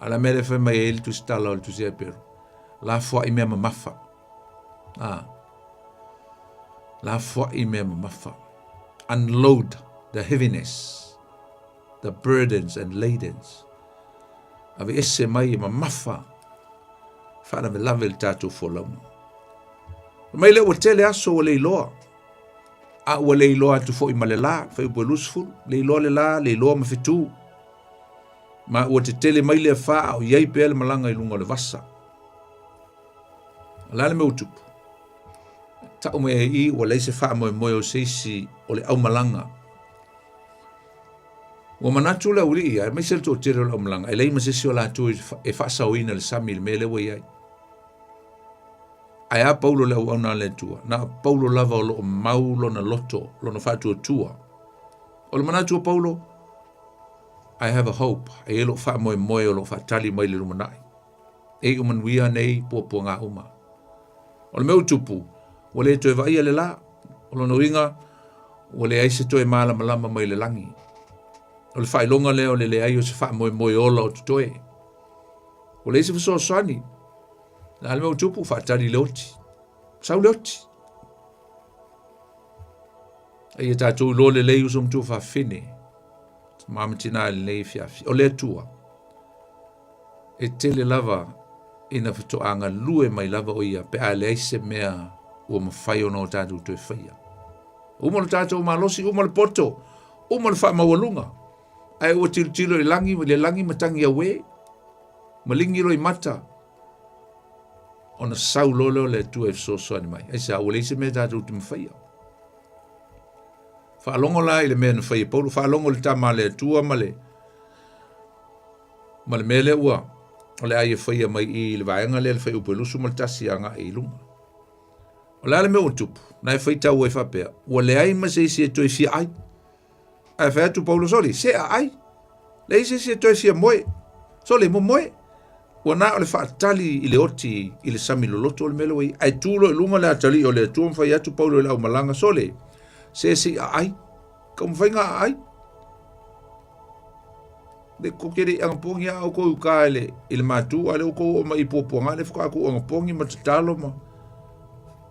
Ala mele whai mai e tu stala o le tu sea peru. La fwa I mea mamafa. La fwa I mea mamafa. Unload the heaviness, the burdens and ladens. Ave ese mai I mamafa. Whana me lave le tātou wholaunga. Mai le ua tele aso o le iloa. A ua le iloa atu fo I ma le la, whai ua lusful, le iloa le la, le iloa ma whetu. Ma ua te tele mai le wha o iei pēle malanga I lunga le vasa. Lale me utupu. Tau me I ua leise wha moe moe o seisi o le au malanga. Ua manatu la uli ia, mai sel tō tere la umlanga, e lei masisi o la tu e whaasawina le sami le mele wa iai. Ai a Paulo le au na le tua, na Paulo lava o lo maulo na loto, lo na whātua tua. O le manatu o Paulo, I have a hope, e lo wha moe moe o lo wha tali mai le rumanai. E umanuia nei po ngā uma. O le meu tupu, o le toe vai le la, o lo noinga, o le aise toe malama mai le langi. O le whailonga leo le ai o se wha moe ola o tutoe. O le aise fiso soani, na le meu tupu wha tali leoti. Sau leoti. Ai e tātou lo le lei usum tu wha whine. Mamatina le lei fiafi. O le tua. E tele lava ina fitoanga lue mai lava o ia pe a le aise mea ua mawhai o no tātou toi whaia. Uma le tātou malosi, uma le poto, uma le wha mawalunga. Ai ua tilo i langi, le langi matangi a we, malingi roi mata. Ona sau lolo le tua e fisosoani mai. Ai sa ua leise mea tātou te mawhaia. Whaalongo la i le mea na whaia Paulo, whaalongo le tama le tua ma le mele ua. O le aia whaia mai i le vaenga le whai upo lusu ma le tasi anga i lunga. O le ale mea utupu, na e whai tau e whapea. Ua le ai ma se isi e toi fia ai. Ai whai atu Paulo soli, se a ai. Le isi e toi fia moe. Soli mo moe. Ua na o le whaatali i le oti i le sami loloto o le mele wai. Ai tūlo i lunga le atali o le tuam whai atu Paulo i lau malanga soli. Se si a ai. Ka mwhai ngā ai. Le kokere angapongi a o kou ka ele matu ale o kou o mai poponga le whaka ko angapongi ma te talo ma.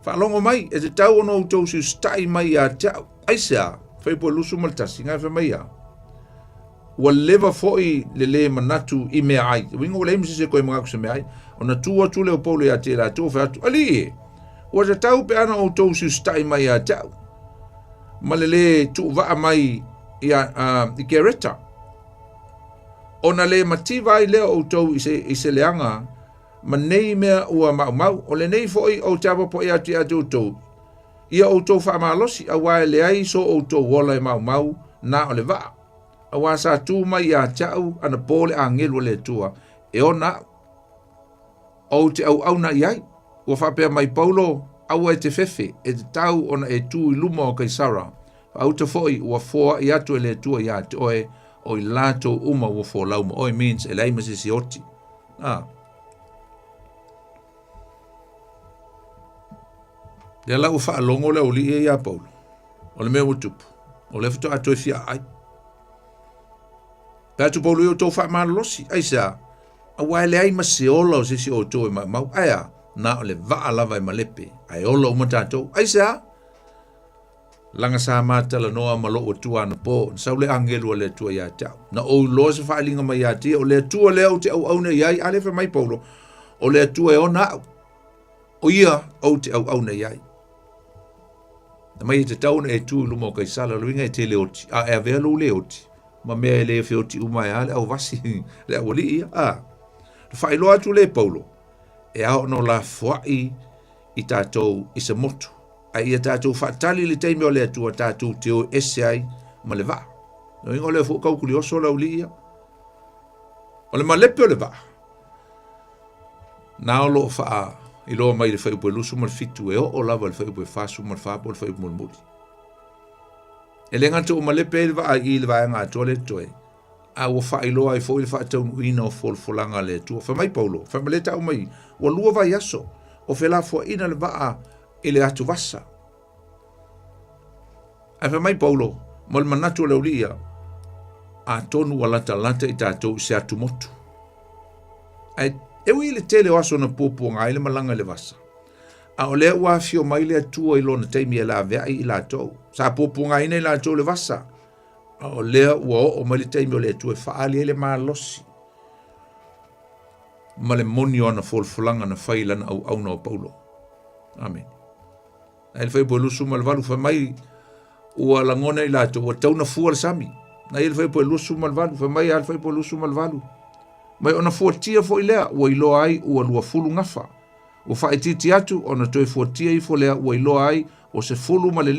Whalongo mai, e te tau ono utou si stai mai a tau. Aisa, whai po lusu maltasi, ngai whai mai a. Ua lewa foi le manatu i mea ai. Wingo le imisi se koe mga kuse mea ai. O na tua tu leo polo ia te la tua whai atu. Ali e, ua te tau pe ana o utou si stai mai a tau. Ma le tu waa mai i kereta. Ona le mativa i leo outou i se leanga, ma nei mea ua mau, o le nei foi o taba po ea te atu outou. Ia outou wha maalosi, a wae le ai so outou wola i mau, na o le waa. A wa sa tu mai a tau, ana pole a ngelu le tua, e ona, o te au na iai, ua whapea mai Paulo, au e te fefe, e te tau ona e tu i luma o Kaisara, au te foi ua foa i atu e le tua i atu oe, o i lato uma ua fo lauma. Oi means e leima si oti. Ia lau whaalongo leo li e ia Paulo. O le mea utupu. O le fito ato e fia ai. Pētu Paulo i o tō wha losi. Aisa, a wae le ai masi ola o sisi o tō e mau. Aia, na o le vaa lava e malepe. Ai ola o matatou. Aisa, langa sa matala noa malo o tua na po, sa le angelu le tua ia tau. Na o lo se whaalinga mai ia tia, o le tua leo te au na iai, ale wha mai Paulo, o le tua e o nao. O ia, o te au na iai. Na mai te tau na e tu lumo kai sala, luinga e te leoti, a e avea lo leoti, ma mea e le feoti umai ale, au vasi, le awali ia, whailo atu le Paulo, e au no la fuai i tātou i se motu. Ai ia tātou whaatali le teime o le atua tātou te o ese ai ma le vaa. No ingo le fo kaukuli oso la uli ia. O le malepe o le vaa. Nā o loo wha i loa mai le whaiupo e lusu ma le fitu e o lava le whaiupo e whasu ma le whaapo le whaiupo le muri. E le ngata o malepe e le vaa i le vaa ngā toa le toe. A ua wha i loa i fo i le whaatau ina o folanga le atua. Wha mai Paulo, wha maleta o mai. Ua lua vai aso. O whela fua ina le vaa i le atu vasa. Ai wha mai Paulo, mo le manatu le ulia, a tonu wa lata i tātou se atu motu. Ai, ewi le tele o aso na popo ngā ile malanga le vasa. A o lea ua fio mai le atua i lona teimi e la vea i la tau. Sa popo ngā ina i la tau le vasa. A o lea ua o mai le teimi o le atua e whaali e le maa losi. Ma le moni o na folfulanga na whailana au na o Paulo. Amen. Ai le whaipo lusu ma le valu wha mai ua langona i lato, ua tauna fua le sami. Na i le whaipo lusu ma le valu, wha mai al whaipo lusu ma le valu. Mai ona fua tia fo i lea, ua iloa ai ua lua fulu ngafa. Ua whaititi atu, ona toi fua tia i fo lea, ua iloa ai o se fulu ma le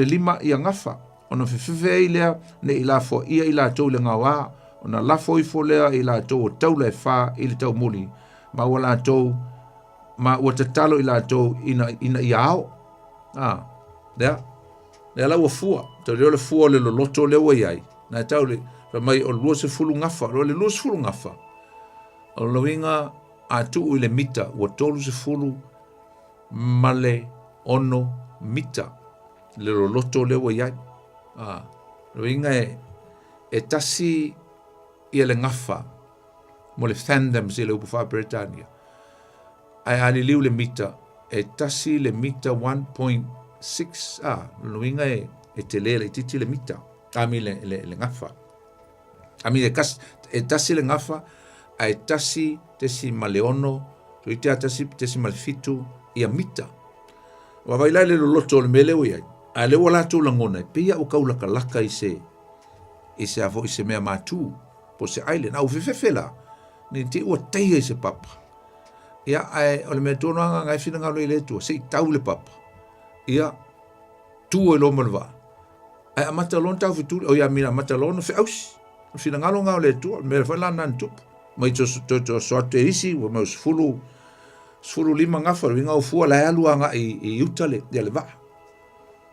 lima i a ngafa. ona fefefe ai lea ne i la fo ia i la tau le ngawa ona la fo i fo lea i la tau tau le fa i le tau muli ma wala tau ma ua tatalo i la tau ina iao le la ua fua tau le fua le loloto le ua iai na tau le mai o lua se fulu ngafa le lua se fulu ngafa o loinga a tu i le mita ua tolu se fulu male ono mita le loloto le ua iai loinga e tasi ia le ngafa mo le fandom si le upu wha Britania ai ali liu le mita e tasi le mita 1.6 loinga e te le titi le mita ami le ngafa ami e tasi le ngafa ai tasi tesi maleono so ite tasi tesi malfitu ia mita wa vai le loloto le mele o ia a le wala tu langona pe ia o kaula kalaka i se avo i se mea matu po se island au fefela ni te ua teia i se papa ia ai o le mea tono anga ngai fina ngalo i le tua se i tau le papa ia tu o lo malva ai amata lon tau fitu o ia mina amata lon fe aus fina ngalo ngalo le tua me fa lana ntup mai to so te isi o mo sfulu lima ngafa ringa o fua la alu anga i utale dia le va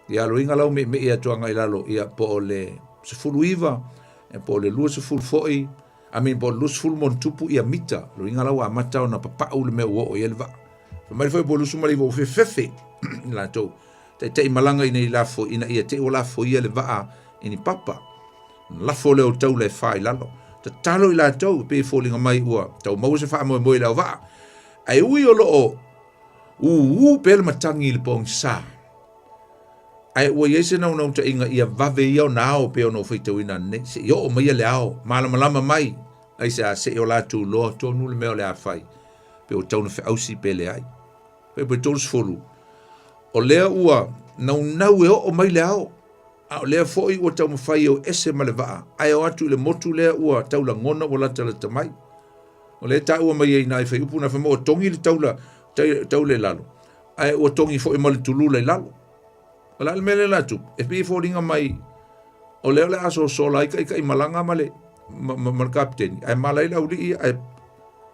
ia lo inga lau me ia tuanga i lalo ia po le sfulu iva e po le lua sfulu foi po lu sfulu mon tupu ia mita lo inga lau amata ona papa u le me o ia le va mai foi po lu sumali vo fefe la to te malanga ina i lafo ina ia te o lafo ia le va ini papa lafo le o tau le fai lalo ta talo i la tau pe folinga mai ua tau mau se fa mo i la va ai ui o lo pel matangi le pong sa ai ua yese na una ta inga ia vave ia na o pe ono feito ina ne se yo o mai le ao malama mai ai se o la tu lo tonu le me o le afai pe o tau no fe ausi pe le ai pe tolu folu o le ua na e o mai le ao a le foi o tau mafai o ese maleva ai o atu le motu le ua tau la ngona wala tala tamai o le tau mai ai nai fai upu na fa mo tongi le tau le lalo ai o tongi foi mal tulu le lalo wala le mele la tu e pe fo ringa mai o le aso sola kai malanga male mal captain ai malai la uli ai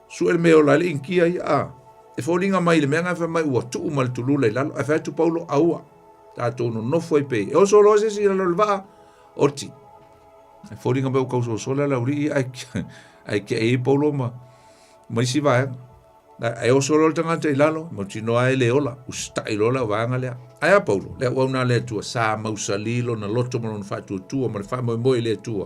su el meo la inkia ia e fo ringa mai le menga fa mai o tu mal tulu le lalo ai fa tu paulo aua tato no foi pe e o solo se si la va oti e fo ringa be ko sola la uli ai ke e paulo ma si va e o solo tanga te lalo mo tino ai le ola usta i lola va ngale ai paulo le ona le tu sa mausalilo na loto mo no fa tu mo fa mo le tu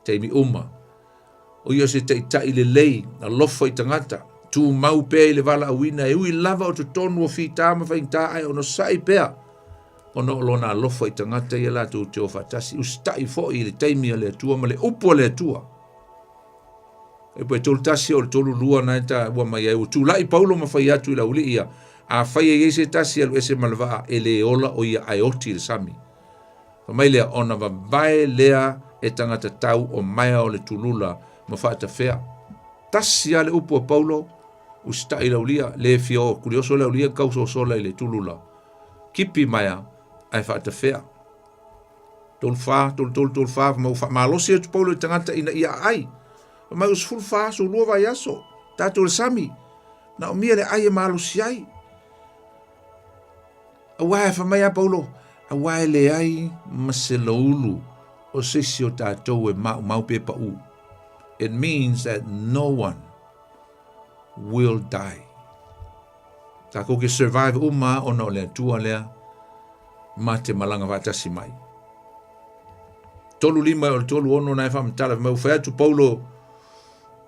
te mi o yo se te ta ile lei na lofo i tangata tu mau pe le vala wina e ui lava o tu tonu o fita ma fa inta ai ono sai pea ono lona lofo i tangata ia la tu te o fatasi usta i fo i le taimi le tu ma le upo le tu e poi tolu tasi o tolu lua na ta wa mai e tu lai paulo ma fai atu la uli ia a fai e se tasi al ese malva ele ola o ia aioti le sami fa mai le ona va vai lea e tangata tau o mai o le tulula ma fa ta fea tasi ale upo paulo usta ila ulia le fio curioso la ulia causa sola ile tulula kipi mai ai fa ta fea tol fa ma lo se paulo tangata ina ia ai ma us full fa so lo vai aso tato sami na o mia le ai malo siai a wa fa mai paulo a wa le ai maselulu o se si o tato e mau pe pa u it means that no one will die ta ko ke survive uma ono le tua le mate malanga vatasi mai tolu lima o tolu ono na fa mtala me fa tu paulo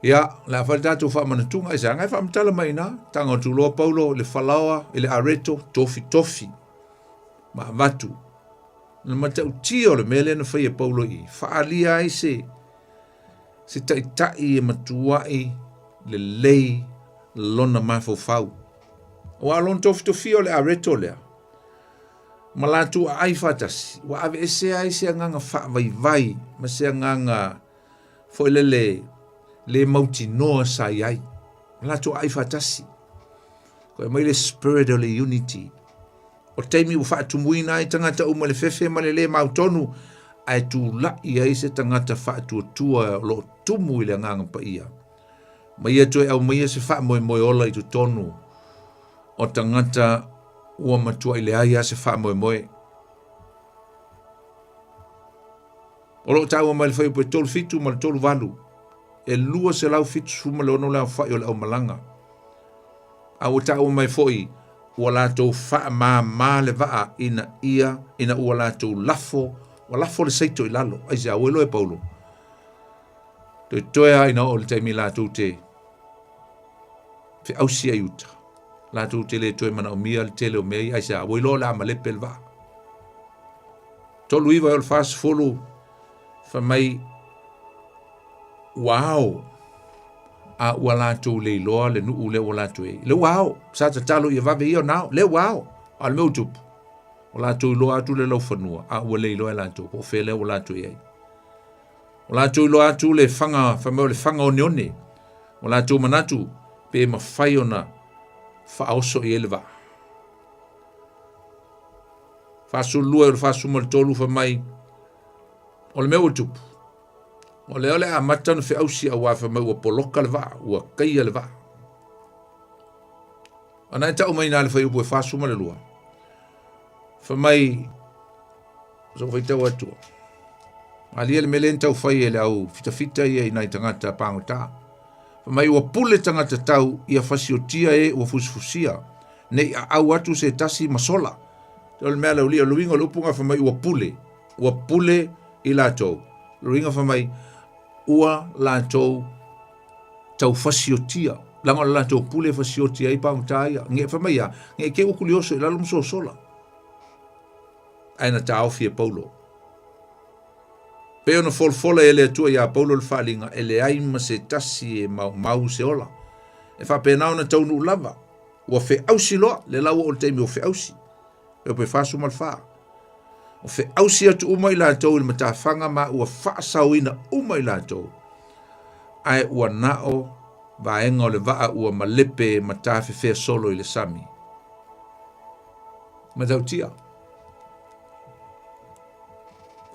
ia la falta tu fa mantunga isa ngai fa mtala mai na tanga tu lo paulo le falawa ile areto tofi ma vatu le mata utio le mele no fa paulo i fa alia ise se tai e matuai le lei lona mafo fau o alon tofi le areto le malatu ai fatas wa ave ese ai se nganga fa vai ma se nganga foi le mauti no sai ai malatu ai fatasi ko mai le spirit of the unity o teimi ua faatumuina ai tagata uma le fefe ma le lē mautonu ae tulaʻi ai se tagata faatuatua o loo tumu i le agaga paia ma ia toe au maia se faamoemoe ola i totonu o tagata ua matua i le ai a se faamoemoe o loo taua mai le fai upe tolu fitu ma le tolu valu e lua se lau fitu suma le ono le aufai o le aumalaga a ua taua mai foʻi ua latou faamāmā le vaa ina ua latou ua lafo le saito i lalo ai se auelo e Paulo toe aina o le taimi latou te feausi ai uta latou te lē toe manaʻomia le tele o mea ai se auelo le amalepe le vaa tolu iva o le fasfulu famai wao a ua latou le iloa le nuu le ua latou e le wao sa tatalo ia vave ia nao le wao a le meu tupu o latou iloa atu le laufanua a ua le iloa e latou po fe le ua latou ai o latou iloa atu le fanga famai le fanga oneone o latou manatu pe mafai ona faaoso i ele vaa fasulua le fasuma le tolu famai o le meu tupu o le ole a matanu fe ausi a wafa mai ua poloka le vaa ua kaia le vaa ana e tau mai na le fai upu e fasuma le lua fa mai so fai tau atua alia le melen tau fai e le au fita ia i nai tangata pangota fa mai ua pule tangata tau ia fasiotia e ua fusfusia nei a au atu se tasi masola tau le mea laulia luinga lupunga fa mai ua pule i latou luinga fa mai ua latou tau fasiotia langa latou pule fasiotia i pangota ia nge fa mai nge ke ukulioso i lalo msosola aina taofi e Paulo pe ona folfola ele atua ia Paulo le falinga ele ai ma se tasi e mau se ola e fa pena ona taunu lava ua fe ausi loa le lau o le teimi o fe ausi e pe fasu malfa o fe ausi atu uma i latou i matafanga ma ua faasauina uma i latou ai ua nao vaenga o le vaa ua malepe matafefea solo i le sami matautia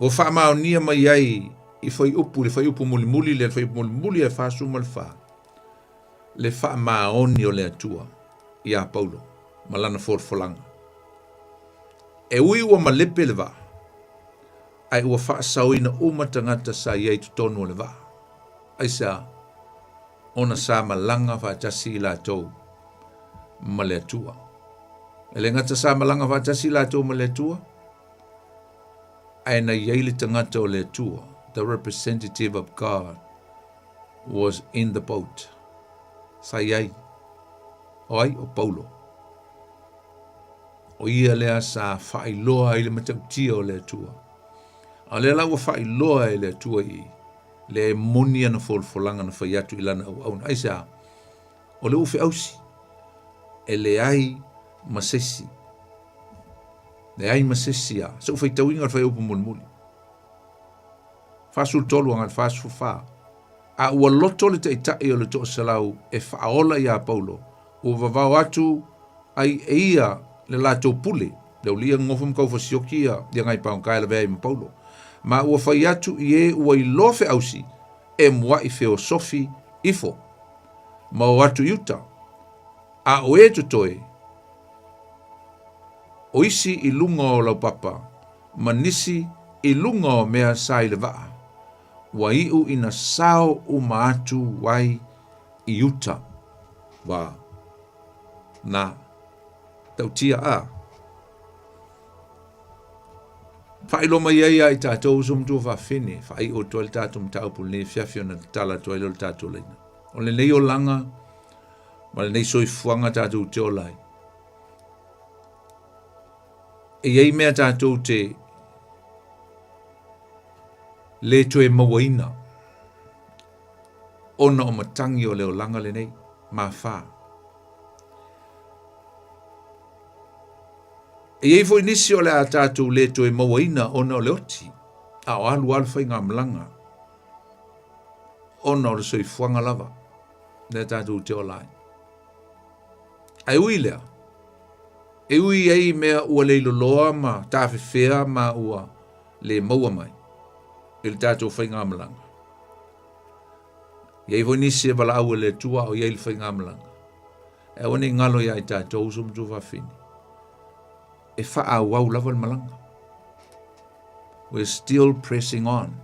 o faamaonia mai ai i fai upu mulimuli le fai upu mulimuli e fasuma le fa le faamaoni o le atua ia Paulo malana folfolanga e ui ua malepe le vaa ai ua faasauina uma tangata sa iai tutonu o le vaa ai sa ona sa malanga faatasi i latou ma le atua e le ngata sa malanga faatasi i latou ma le atua aina iai le tangata o le atua the representative of God was in the boat sa iai o ai o Paulo o ia lea sa faailoa i le matautia o le atua a le lau faailoa i le atua i le monia na folfolanga na fai atu ilana au ai sa o le ufe ausi e le ai masesi le ai masesia so fai tauinga al fai upu mulmuli fasul tolu angal fasul fa a ua loto le taitai o le to salau e faola ia Paulo ua vavau atu ai e ia le latou pule le ulia ngofum kau fasiokia dia ngai paunkai le vea ima Paulo ma ua fai atu i e ua i lofe ausi e mua i feo sofi ifo ma o atu yuta a o e tutoe o isi i lunga o lau papa ma nisi i lunga o mea sa i le vaa wa iu ina sao uma atu wai i yuta wa na tautia a failo mai ai i tātou sumtu fa fini fai o tol tātou mtau pulne fiafio na tala toile o tātou leina o le nei o langa ma le nei soifuanga tātou te o lai e iei mea tātou te le toe mawaina ona o matangi o leo langa le nei ma wha e iei fo inisi o le a tātou le toe mawaina ona o le oti a o alu alfa inga mlanga ona o le soifuanga lava le tātou te o lai ai uilea E ui ei mea ua leilo loa ma tawhewhea ma ua le maua mai. I le tātou whainga amalanga. Iei hoi nisi e wala au le tua o iei le whainga amalanga. E wane ngalo ia i tātou sum tu whawhini. E wha wau lava le malanga. We're still pressing on.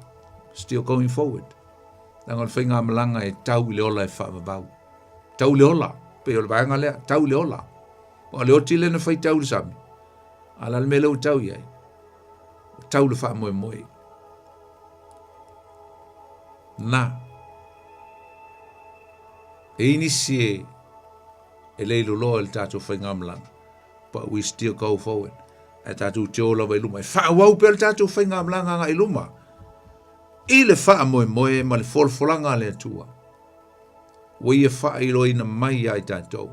Still going forward. Nanga le whainga amalanga e tau le ola e wha wabau. Tau le ola. Pe o le vaenga lea. Tau le ola. O le oti le na whai tau le sami. Ala le mele o tau iai. Tau le wha moe moe. Na. E inisi e leilo loa le tātou whainga amalanga. But we still go forward. E tātou te ola wa iluma. E wha wau pe le tātou whainga amalanga nga iluma. I le wha moe moe ma le folfolanga le atua. Wai e wha ilo ina mai ai tātou.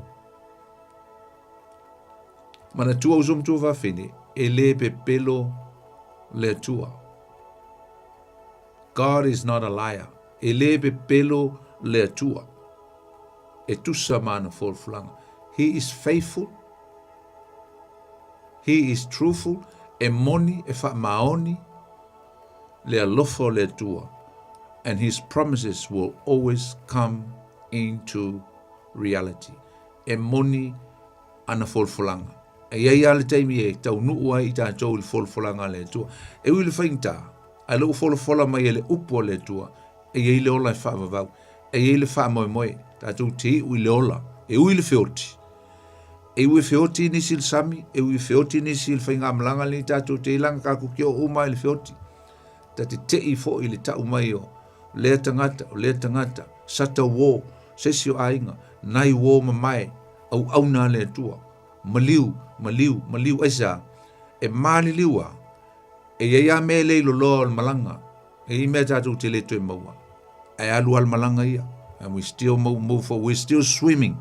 Mana tua usum tu whawhine, e le pe pelo le tua. God is not a liar. E le pe pelo le tua. E tusa mana folflanga. He is faithful. He is truthful. E moni, e wha maoni, le alofo le tua. And his promises will always come into reality. E moni ana folflanga. E iei ale teimi e tau nuu ai i tātou il folfolanga le tua. E ui le whaingta, a leo folfola mai e le upo le tua, e iei le ola e whaavavau, e iei le wha moe moe, tātou te ui le ola, e ui le whioti. E ui whioti nisi il sami, e ui whioti nisi il whainga amalanga li tātou te ilanga kako kia o umai le whioti. Ta te i fo i le tau mai o lea tangata, sata wō, sesio ainga, nai wō mamae, au auna le tua. Maliu esa e mali liua e ia me le lo lo malanga e I me tātou te le tue maua e alu al malanga ia and we still move forward, we're still swimming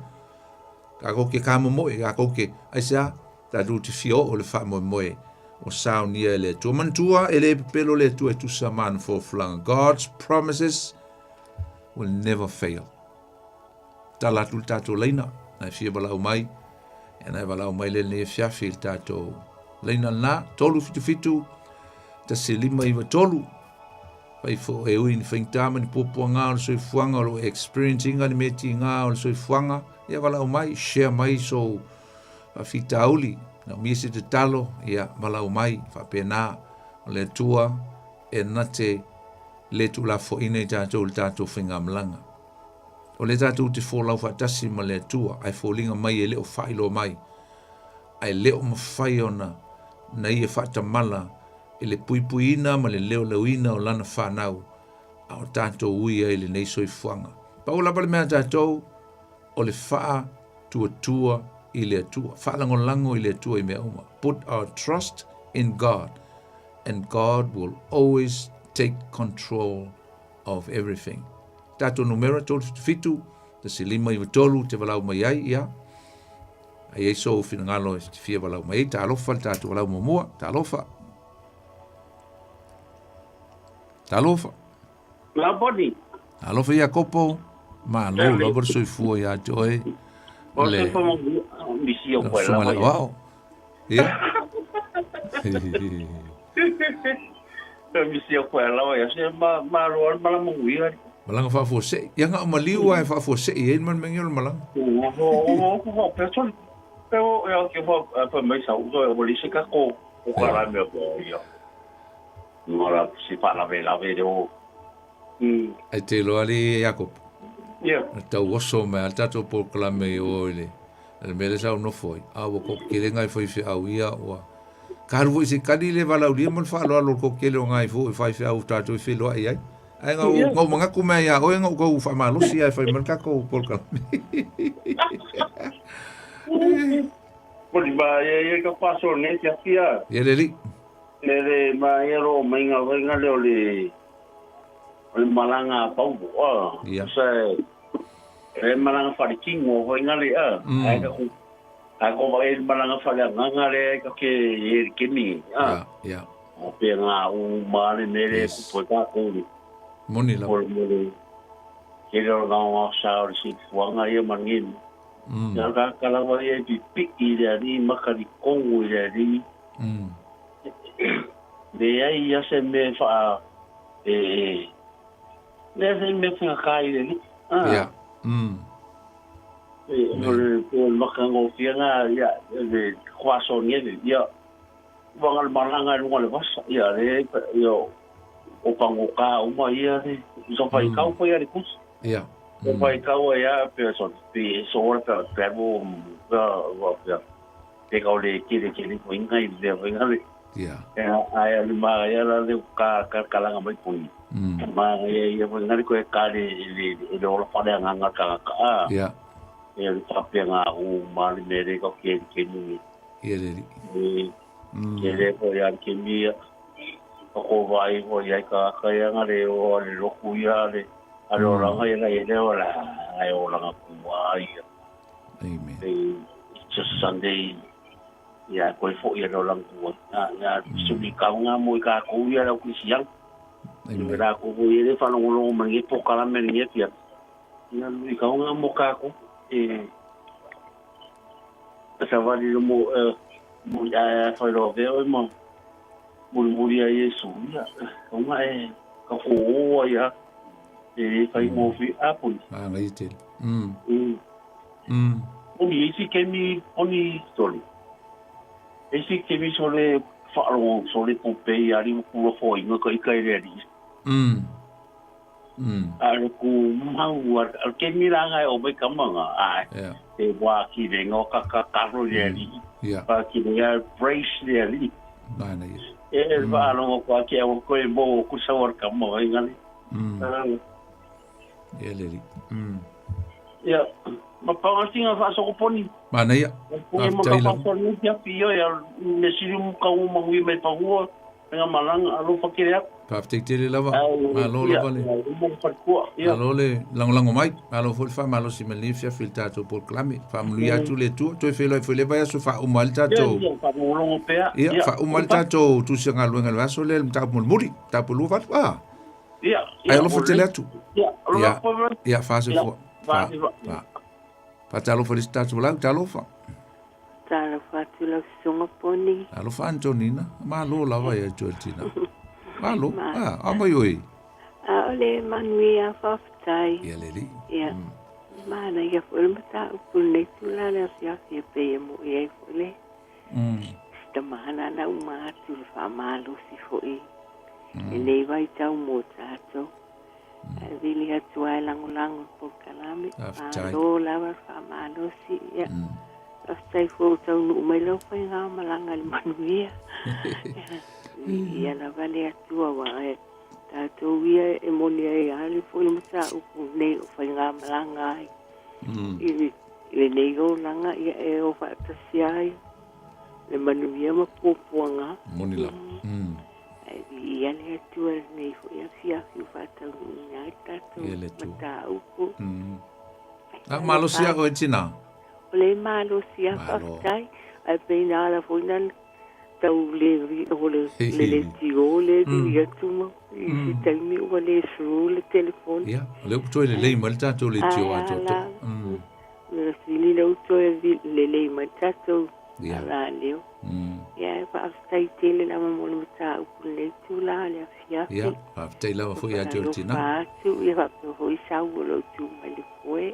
ka koke kamo moe ka koke esa tātou te fio o le wha moe moe o sao nia le tua mantua e le pelo le tua e tu sa man for flanga. God's promises will never fail. Talatu tātou leina na fia balau mai e nai walau mai le ne fiafi il tātou. Leina na, tolu fitu, ta se lima iwa tolu. Pai fo e ui ni whaingtama ni popua ngā o le soi fuanga o le experiencing ni meti ngā o le soi fuanga. Ia walau mai, share mai so fita auli. Na miese te talo, ia walau mai, whapena o le tua e nate le tu la fo ine tātou le tātou whainga malanga. O le tātou te fōlau whatasi ma le tua, ai fōlinga mai e leo whailo mai. Ai leo mawhai o na i e whatamala, e le puipuina ma le leo leuina o lana whanau, a o tātou ui e le neisoi fuanga. Pa o lapa le mea tātou, o le wha tua I le atua, whalangolango I le atua I mea uma. Put our trust in God, and God will always take control of everything. Tātou numera tolu fitu, ta se lima iwa tolu te walau mai ai, ia. Ai ei so fina ngalo e fia walau mai, ta alofa tātou walau mamua, ta alofa. Ta alofa. La body. Ta alofa ia kopo, ma lo, labar soi fua ia joe. O se fama misi o koe la mai. Wao. Ia. Misi o koe la mai, se ma roa ma la mungui ai. Malanga whafose. Ia ngā maliu ai whafose I ein man mengi o malanga. O person. Pero e ke fa mai sa uso e boli se ka ko o kara me ko ia. Ngora si pa la ve de o. Ai te lo ali Jacob. Ia. Tau oso me al tato por clame o ile. El mele sa no foi. A o ko kile ngai foi fi au ia o. Karvo se kadile vala o limon fa lo ko kile ngai fo fa fi au tato fi lo ai ai. Ai ngau manga kuma ia o ngau ko fa malo si ai fa merka ko por clame. Poli ba e ka paso ne tia tia. Ye le Le ma ero mainga venga le malanga pau boa. Ia. Se e malanga fa kingo venga le ai ka ko ba e malanga fa nga le ka ke ni. Ja. O pe nga u male nere ko ta ko. Moni la. Ke ro nga sa si fuanga ia mangin. Ya ka kala wa ye pi ile ni makari kongu ile ni. De ai ya se me fa le se me fa ka ile ni. Ya. Ko makango fianga ya de kwaso ni de ya. Wangal malanga ngol was ya le yo o pangoka o mai ya ni. So fa ka o ya kus. Ya. O pai kau ya person pe so ta travel ya te kau le kiri ko ingai de ingai Ya. ai ma ya la de ka kala ngai pun ma ya ngai ko ka le o fa de nga ka Ya. ya pa pe nga u ma le mere ko ke ni Ya le. ke le ko ya ke mi ko vai ko ya ka ya ngare o le ro ku ya le allora ngai ora ai ora kuai Amen. just Sunday ya ko fo ya no lang ku ya sumi ka nga mo ka ku ya la ku siang ni ra ku ye le fa no lo mangi po kala me ni ya ya ni ka nga mo ka ku sa va di mo mo ya fa lo ve mo mo ya yesu ya nga ka ku ya kai mo fi apple Ngai te. Oni isi kemi sole. Isi kemi sole faro sole Pompeii ari ku fo inga kai ready. Ari ku mau ar kemi ranga o be kamanga ai. E wa ki vengo ka ro ready. Pa ki ya brace ready. Nai. E va no ko ki o ko bo ku sawar kamanga ingali. Ya le. Ya, ma pa singa fa so ko poni. Mana ya? Ko mo ka fa ni ya pio ya me siru ka mo wi me pa ho nga malang alo pa kire. Pa te te le lava. Ma lo lava le. Alo le lang mai. Alo fo fa malo si me le fia filtato por clame. Fa mu ya tu le tu. Tu fe le va so fa o malta to. Ya fa o malta to tu se nga lo nga vaso le ta mo muri. Ta po lu va. Ja. Ai lo fotele atu. Ja, fase fo. Pa talo fo lista tu lang talo fa. Talo fa tu la songa poni. Alo fa Antonina, ma lo lava ya Georgina. Ma lo. Ama yoi. Ole manuia fa tai. Ya leli. Ja. Mana ya fo mata pune tu la na sia ke pe mo ye fo le. Sta mana na uma tu fa malo si fo e. Ele vai tau mo tato. Vili atua langulangu por kalame. Alo lava fa malo si ya. Astai fo tau no mai lo fa nga malanga le manuia. Ya la vale atua wa tato via e monia e ali fo le mata u ne fa nga malanga. I le go langa ya e o fa tasiai. Le manuia ma popoanga. Monila. Ya le atua nei fo ya fia fa tau nga tato. Mata upo. Malo sia o tina. Le malo sia fastai ai pena la foinan tau le tio le dia tuma i taimi o le su le telefone ya le to le malta to le tio ato le sili le to le malta to la leo ya fastai tele la mo le mata le tu la le fia ya fastai la fo ya Georgina tu ya fo isa lo tu le foi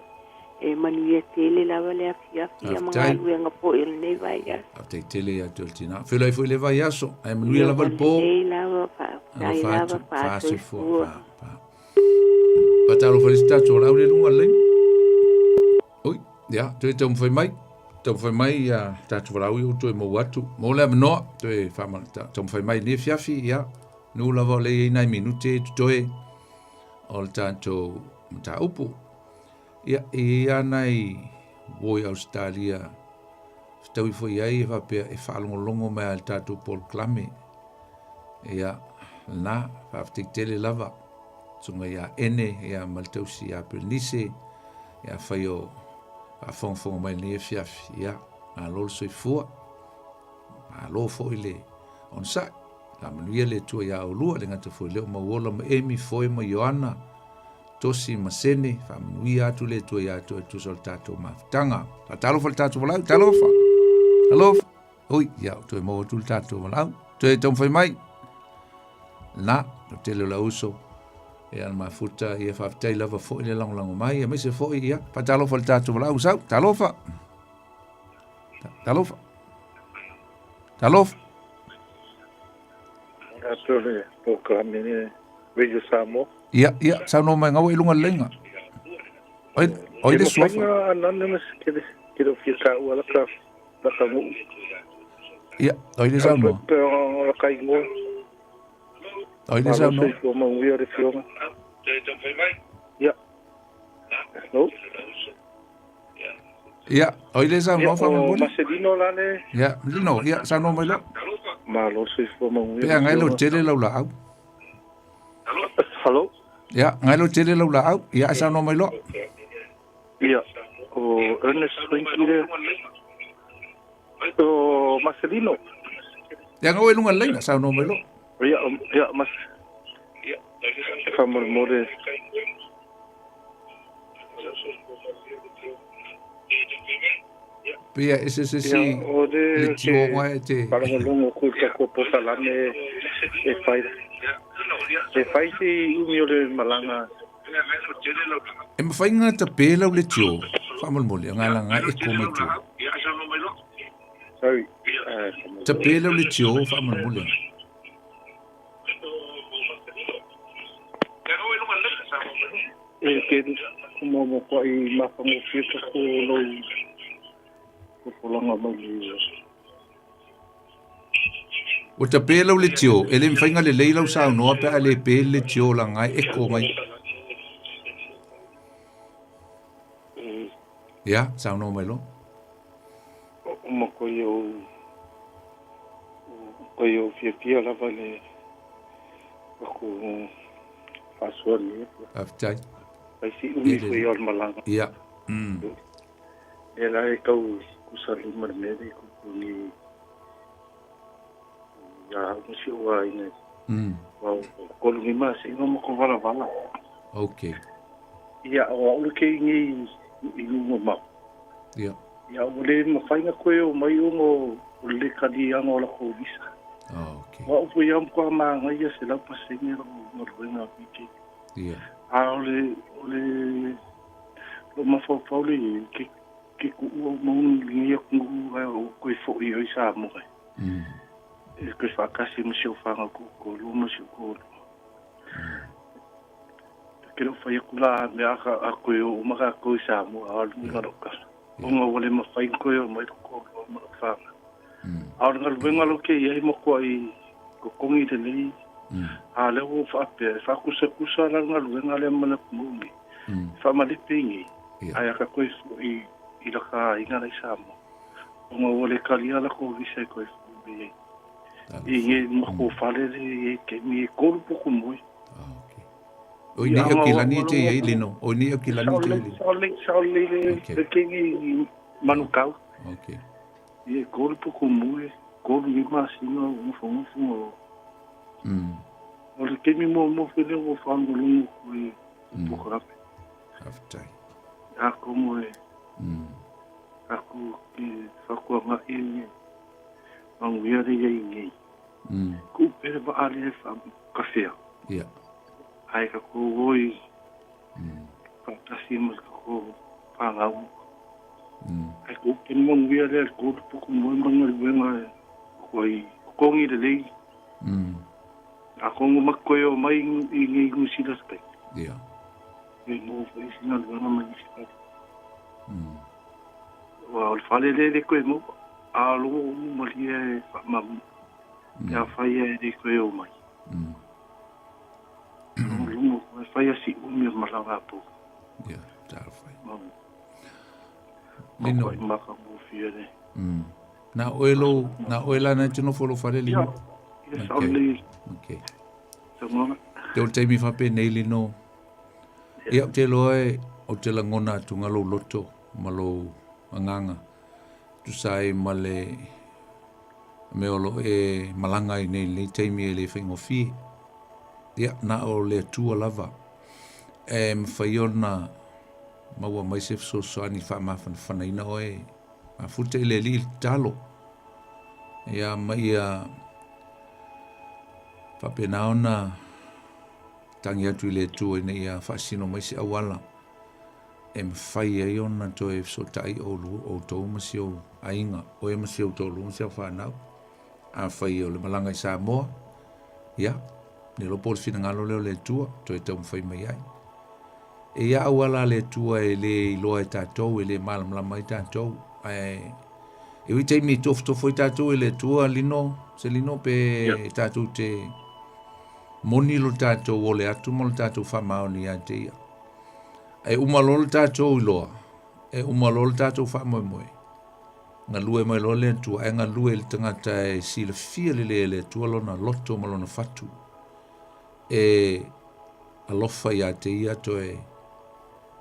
e manuia tele lava le afia mga luenga po il nei vai ya. Afte tele ya Georgina. Felo foi le vai aso. E manuia lava po. Lava fa. Dai lava fa. Fa fo. Patalo felicitato la ule lunga le. Oi, ya, tu te foi mai. Tu foi mai ya tatu la u tu mo watu. Mo le no, tu fa mal ta. Tu foi mai le fiafi ya. Nu lava le 9 minute tu e. Ol tanto ta upu. Ia e anai voi Australia stau foi ai va pe e fa longo me al tatu por clame ia na fa tele lava sunga ia ene ia maltausi ia pelnise ia faio a fon mai ne fiaf ia a lol soi fu a lo foi le on sa la manuia le tu ia o lua le ngata foi le ma wola ma emi foi ma Joana tosi masene fa manui atu le tu ia tu tu sol tato mafutanga ta talofa le tato malau talofa oi ia tu mo tu tato malau tu e tom fai mai na te le la uso e al mafuta ia fa tai lava fo le lang mai e se fo ia pa talofa le tato malau sau talofa Atole programe ni Radio Samoa. Ia sa no mai ngau ilunga lenga. Oi de suafa. Anonymous kilo fika wala ka mu. Ia, oi de sa no. Pero kai ngo. Oi de sa no. Mo wi ore fioma. Ia. No. Ia, oi de sa no fa mo. Marcelino la le. Ia, no, ia sa no mai lo. Ma lo se fo mo wi. Pe ngai lo tele lo la au. Hello. Ia, ngai lo tele lo la au. Ia sa no mai lo. Ia. O Ernest Winkile. O Marcelino. Ia ngau ilunga lenga sa no mai lo. Ia mas. Ia. Famor more. Pia SSC le tio ngā te Parangalongo kuta ko posalane e fai si umiole malanga e mawhainga ta pēlau le tio whamalmole ngā langa e ko mai tio sorry ta pēlau le tio whamalmole e ke mo ko I mapango fika ko lo polanga mai o ta pēlau le tio e le mwhainga le leilau sao noa pe a le pēl le tio la ngai e ko mai ia sao no mai lo mo ko yo fia la vale ko pasoni aftai ai si umi ko yo malanga ia ela e kau kusali marmeri ko ni ya musi wa ine wa ko ni mas ino mo ko vala okay ya o lu ke ni ino ma ia ya o le mo faina ko yo mai o le kadi ano la ko visa okay wa o yam ko ma ngai se la paseni mo ruenga piki ia a o le lo ma fo le ke ku o mo ni ku ko fo I sa mo e ke fa kasi mo se fa ko lo mo se ko ke lo fa ku la me a ko o ma ka ko sa mo a lu ma ro ka o mo wole mo fa ko yo mo ko mo fa a o ngal venga lo ke ye mo ko I ko kongi de ni a le o fa pe fa ku se la ngal venga le mo na mo ni fa ma le pingi ai ka ko I la ka inga le sa mo o mo wole ka lia la ko vi se ko be I mo ko fa le ke mi ko po ko mo okay o ni o kilani te ye lino o ni o kilani te ye sa le ke ni manukau okay ye ko po ko mo ko ni ma si no mo fo o le ke mi mo fe le o fa ngulu ko po ko ra aftai a ko mo aku ke fakua ngai ang wiare ye ku pere ba ale fa kafe ia ai ka ko oi fantasi mo ko pangau ai ku ken mo wiare ko ko mo mangal wenga koi kongi de lei ako mo makoyo mai I gusila spe ia e mo foi sinal na mai wa o fale le ko mo a lo mo lie ma ya fa ye de ko yo mai lo mo fa ye si o mi ma la po ia ta fa lino ma ka mo fiere na oela na tino folo fale lino okay te o te mi fa pe nei lino ia te loe o te langona tu ngalo loto malo anganga tu sai male meolo e malanga nei le teimi le fingo fi ia na o le tu lava Mwhaiona maua mai se soani whaamawhanaina oe. Ma futa ile li talo. Ia mai papena ona tangi atu ile tua ina ia whaasino mai se awala. Mwhai ai ona toe so tai o tau masi o ainga. O masi o tolu masi o whanau. A whai o le malanga i Samoa. Ia, ne lopo le fina ngalo leo le tua, toe tau mwhai mai ai. E ia awala le tua e le iloa e tātou, e le malamlama i tātou. E ui teimi tofo i tātou e le tua lino, se lino pe tātou te moni lo tātou o le atu mo le tātou whamao ni a te ia. E umalo le tātou iloa, e umalo le tātou whamoe. Ngā lue mai lo le tua, e ngā lue le tangata e sila fia le tua lona loto ma lona fatu. E alofa i a te ia toe,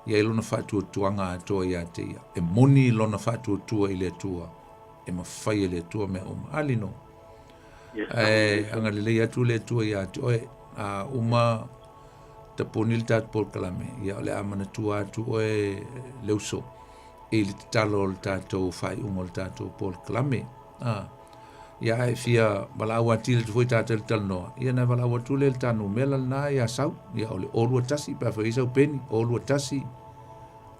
ia lona fatu o tuanga atoa i a te ia. E moni lona fatu o tua i le tua, e mawhai le tua me alino. Anga le atu le tua i a te oe, ta poni le tatu pol kalame, ia le amana tua atu oe leuso. E le talo le tātou whai ungo le tātou pol kalame. Ia e fia walaua tila tu fwoi tātou le talanoa. Ia na walaua tule le tānu mela na ia sau. Ia ole orua tasi, pa whai isau peni. Orua tasi,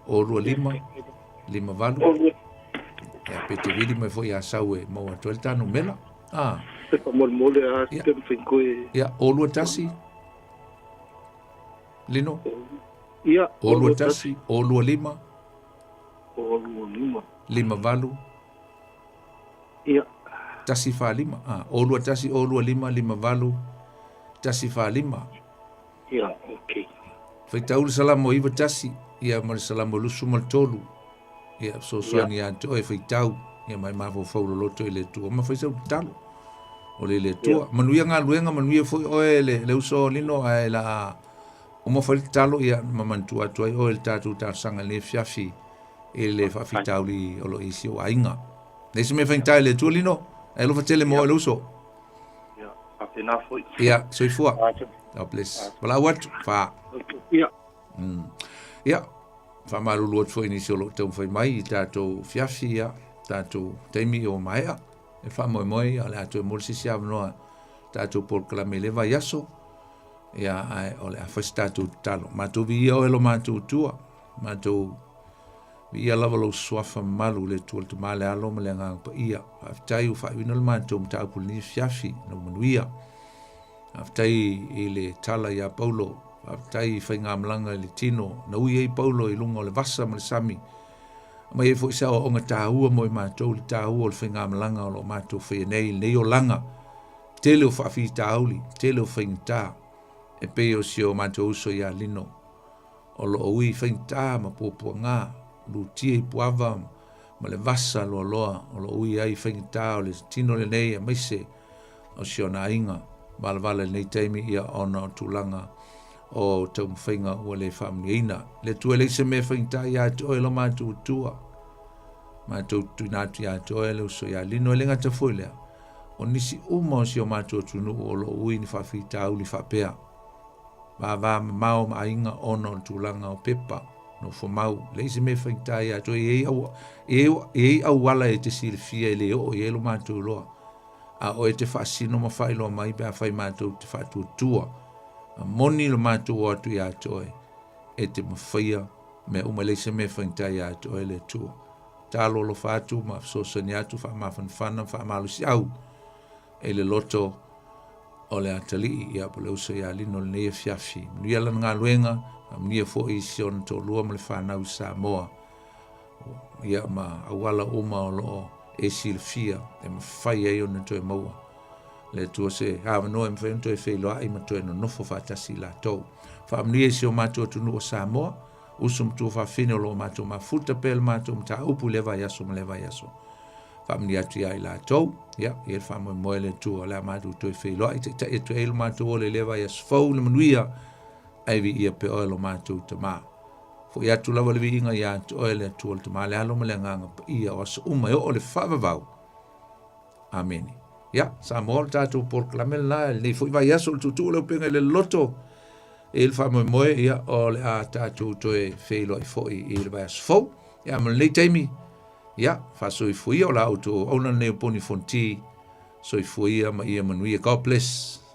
orua lima valu. Ia pete vili mai fwoi a sau e maua tu le tānu mela. Mole a tem whinkoe. Ia orua tasi. Lino? Ia. Orua tasi, orua lima. Lima valu. Ia. Tasi fa lima. Olua tasi, olua lima valu. Tasi fa lima. Ia, okay. Fai taulu salamo iwa tasi. Ia mara salamo lusu mal tolu. Ia so soani a to e fai tau. Ia mai mafo fau loloto i le tua. Ma fai sau talo. O le tua. Manuia ngā luenga, manuia fai oe le uso lino a la. Uma fai talo ia mamantua tuai oe le tatu sanga le fiafi. E le whawhitauli o lo isi o ainga. Nese me whaintai le tua lino, e lo fatele mo e luso. Ia, apena foi. Ia, soifua. God bless. Wala watu, wha. Ia. Ia, wha marulu atu foi nisi o lo tau whai mai, tātou fiafi ia, tātou teimi o maea, e wha moe moe, ale atu e morisisi avanoa, tātou polkalame lewa yaso, ia, ole a whais tātou talo. Mātou vi ia o elo mātou tua, mātou ia lava lo swafa malu le tuol tu male alo male ngang pa ia aftai u fa winol man tum ta pul ni fiafi no manuia aftai ile tala ya paulo aftai fa ngam langa le tino no i paulo i lungo le vasa mal sami mai fo sa o nga ta hu mo ma to le ta hu le fa ngam langa lo ma to fe nei le yo langa tele fa fi ta uli tele fa ta e pe o si o ma to so ya lino o lo ui fa ta ma popo nga lutia i puava ma le vasa loa loa o lo ui ai whaingita o le tino le nei a maise o siona inga valvala nei teimi ia ona o tūlanga o tau mwhainga ua le whamniina le tua leise me whaingita ia te oe lo mātou tua mātou tuinatu ia te oe le uso ia lino e lenga te fuilea o nisi uma o si o mātou tunu o lo ui ni whawhita au ni whapea va mao ma inga ona o tūlanga o pepa no fo mau leise me whaingita ia to e au wala e te silfia le o e lo mātou loa a o e te whaasino ma whai loa mai bea whai mātou te whātua tua a moni lo mātou o atu ia toe e te mawhaia me uma leise me whaingita ia toe le tua tā lolo whātu ma sosani atu wha mawhanwhana wha malusi au e le loto o le atali ia po le uso ia lino le neia fiafi nuia lana ngā luenga nia fo i sion to lua mle whanau Samoa. Ia ma awala uma o loo e silfia e ma whai e ona toi maua. Le tua se hawa noe mwhai on toi whailoa i ma toi no nofo whatasi la tau. Whaamnia si o mātua tunu o Samoa, usum tua whawhine o loo mātua ma futa pel mātua mta upu lewa yaso ma lewa yaso. Whaamnia atu ia i la tau, ia, i e whamoe moe le tua la mātua toi whailoa i te tae tu eilu mātua o le lewa yaso fau le manuia aivi ia pe oe lo mātou te mā. Fo ia tu lawa levi inga ia tu oe le tu o te mā le alo ma le nganga pa ia o asa uma o le whawavau. Amen. Ia, sa moa le tātou por klamel la, nei fo iwa iaso le tutu le Upega ile Loloto. e le whamoe ia o le a tātou toe whelo i fōi i le vai asfau. Ia man le teimi, ia, whasoi fui o la auto, ona neo poni fonti, soi fui ia ma ia manuia. God bless.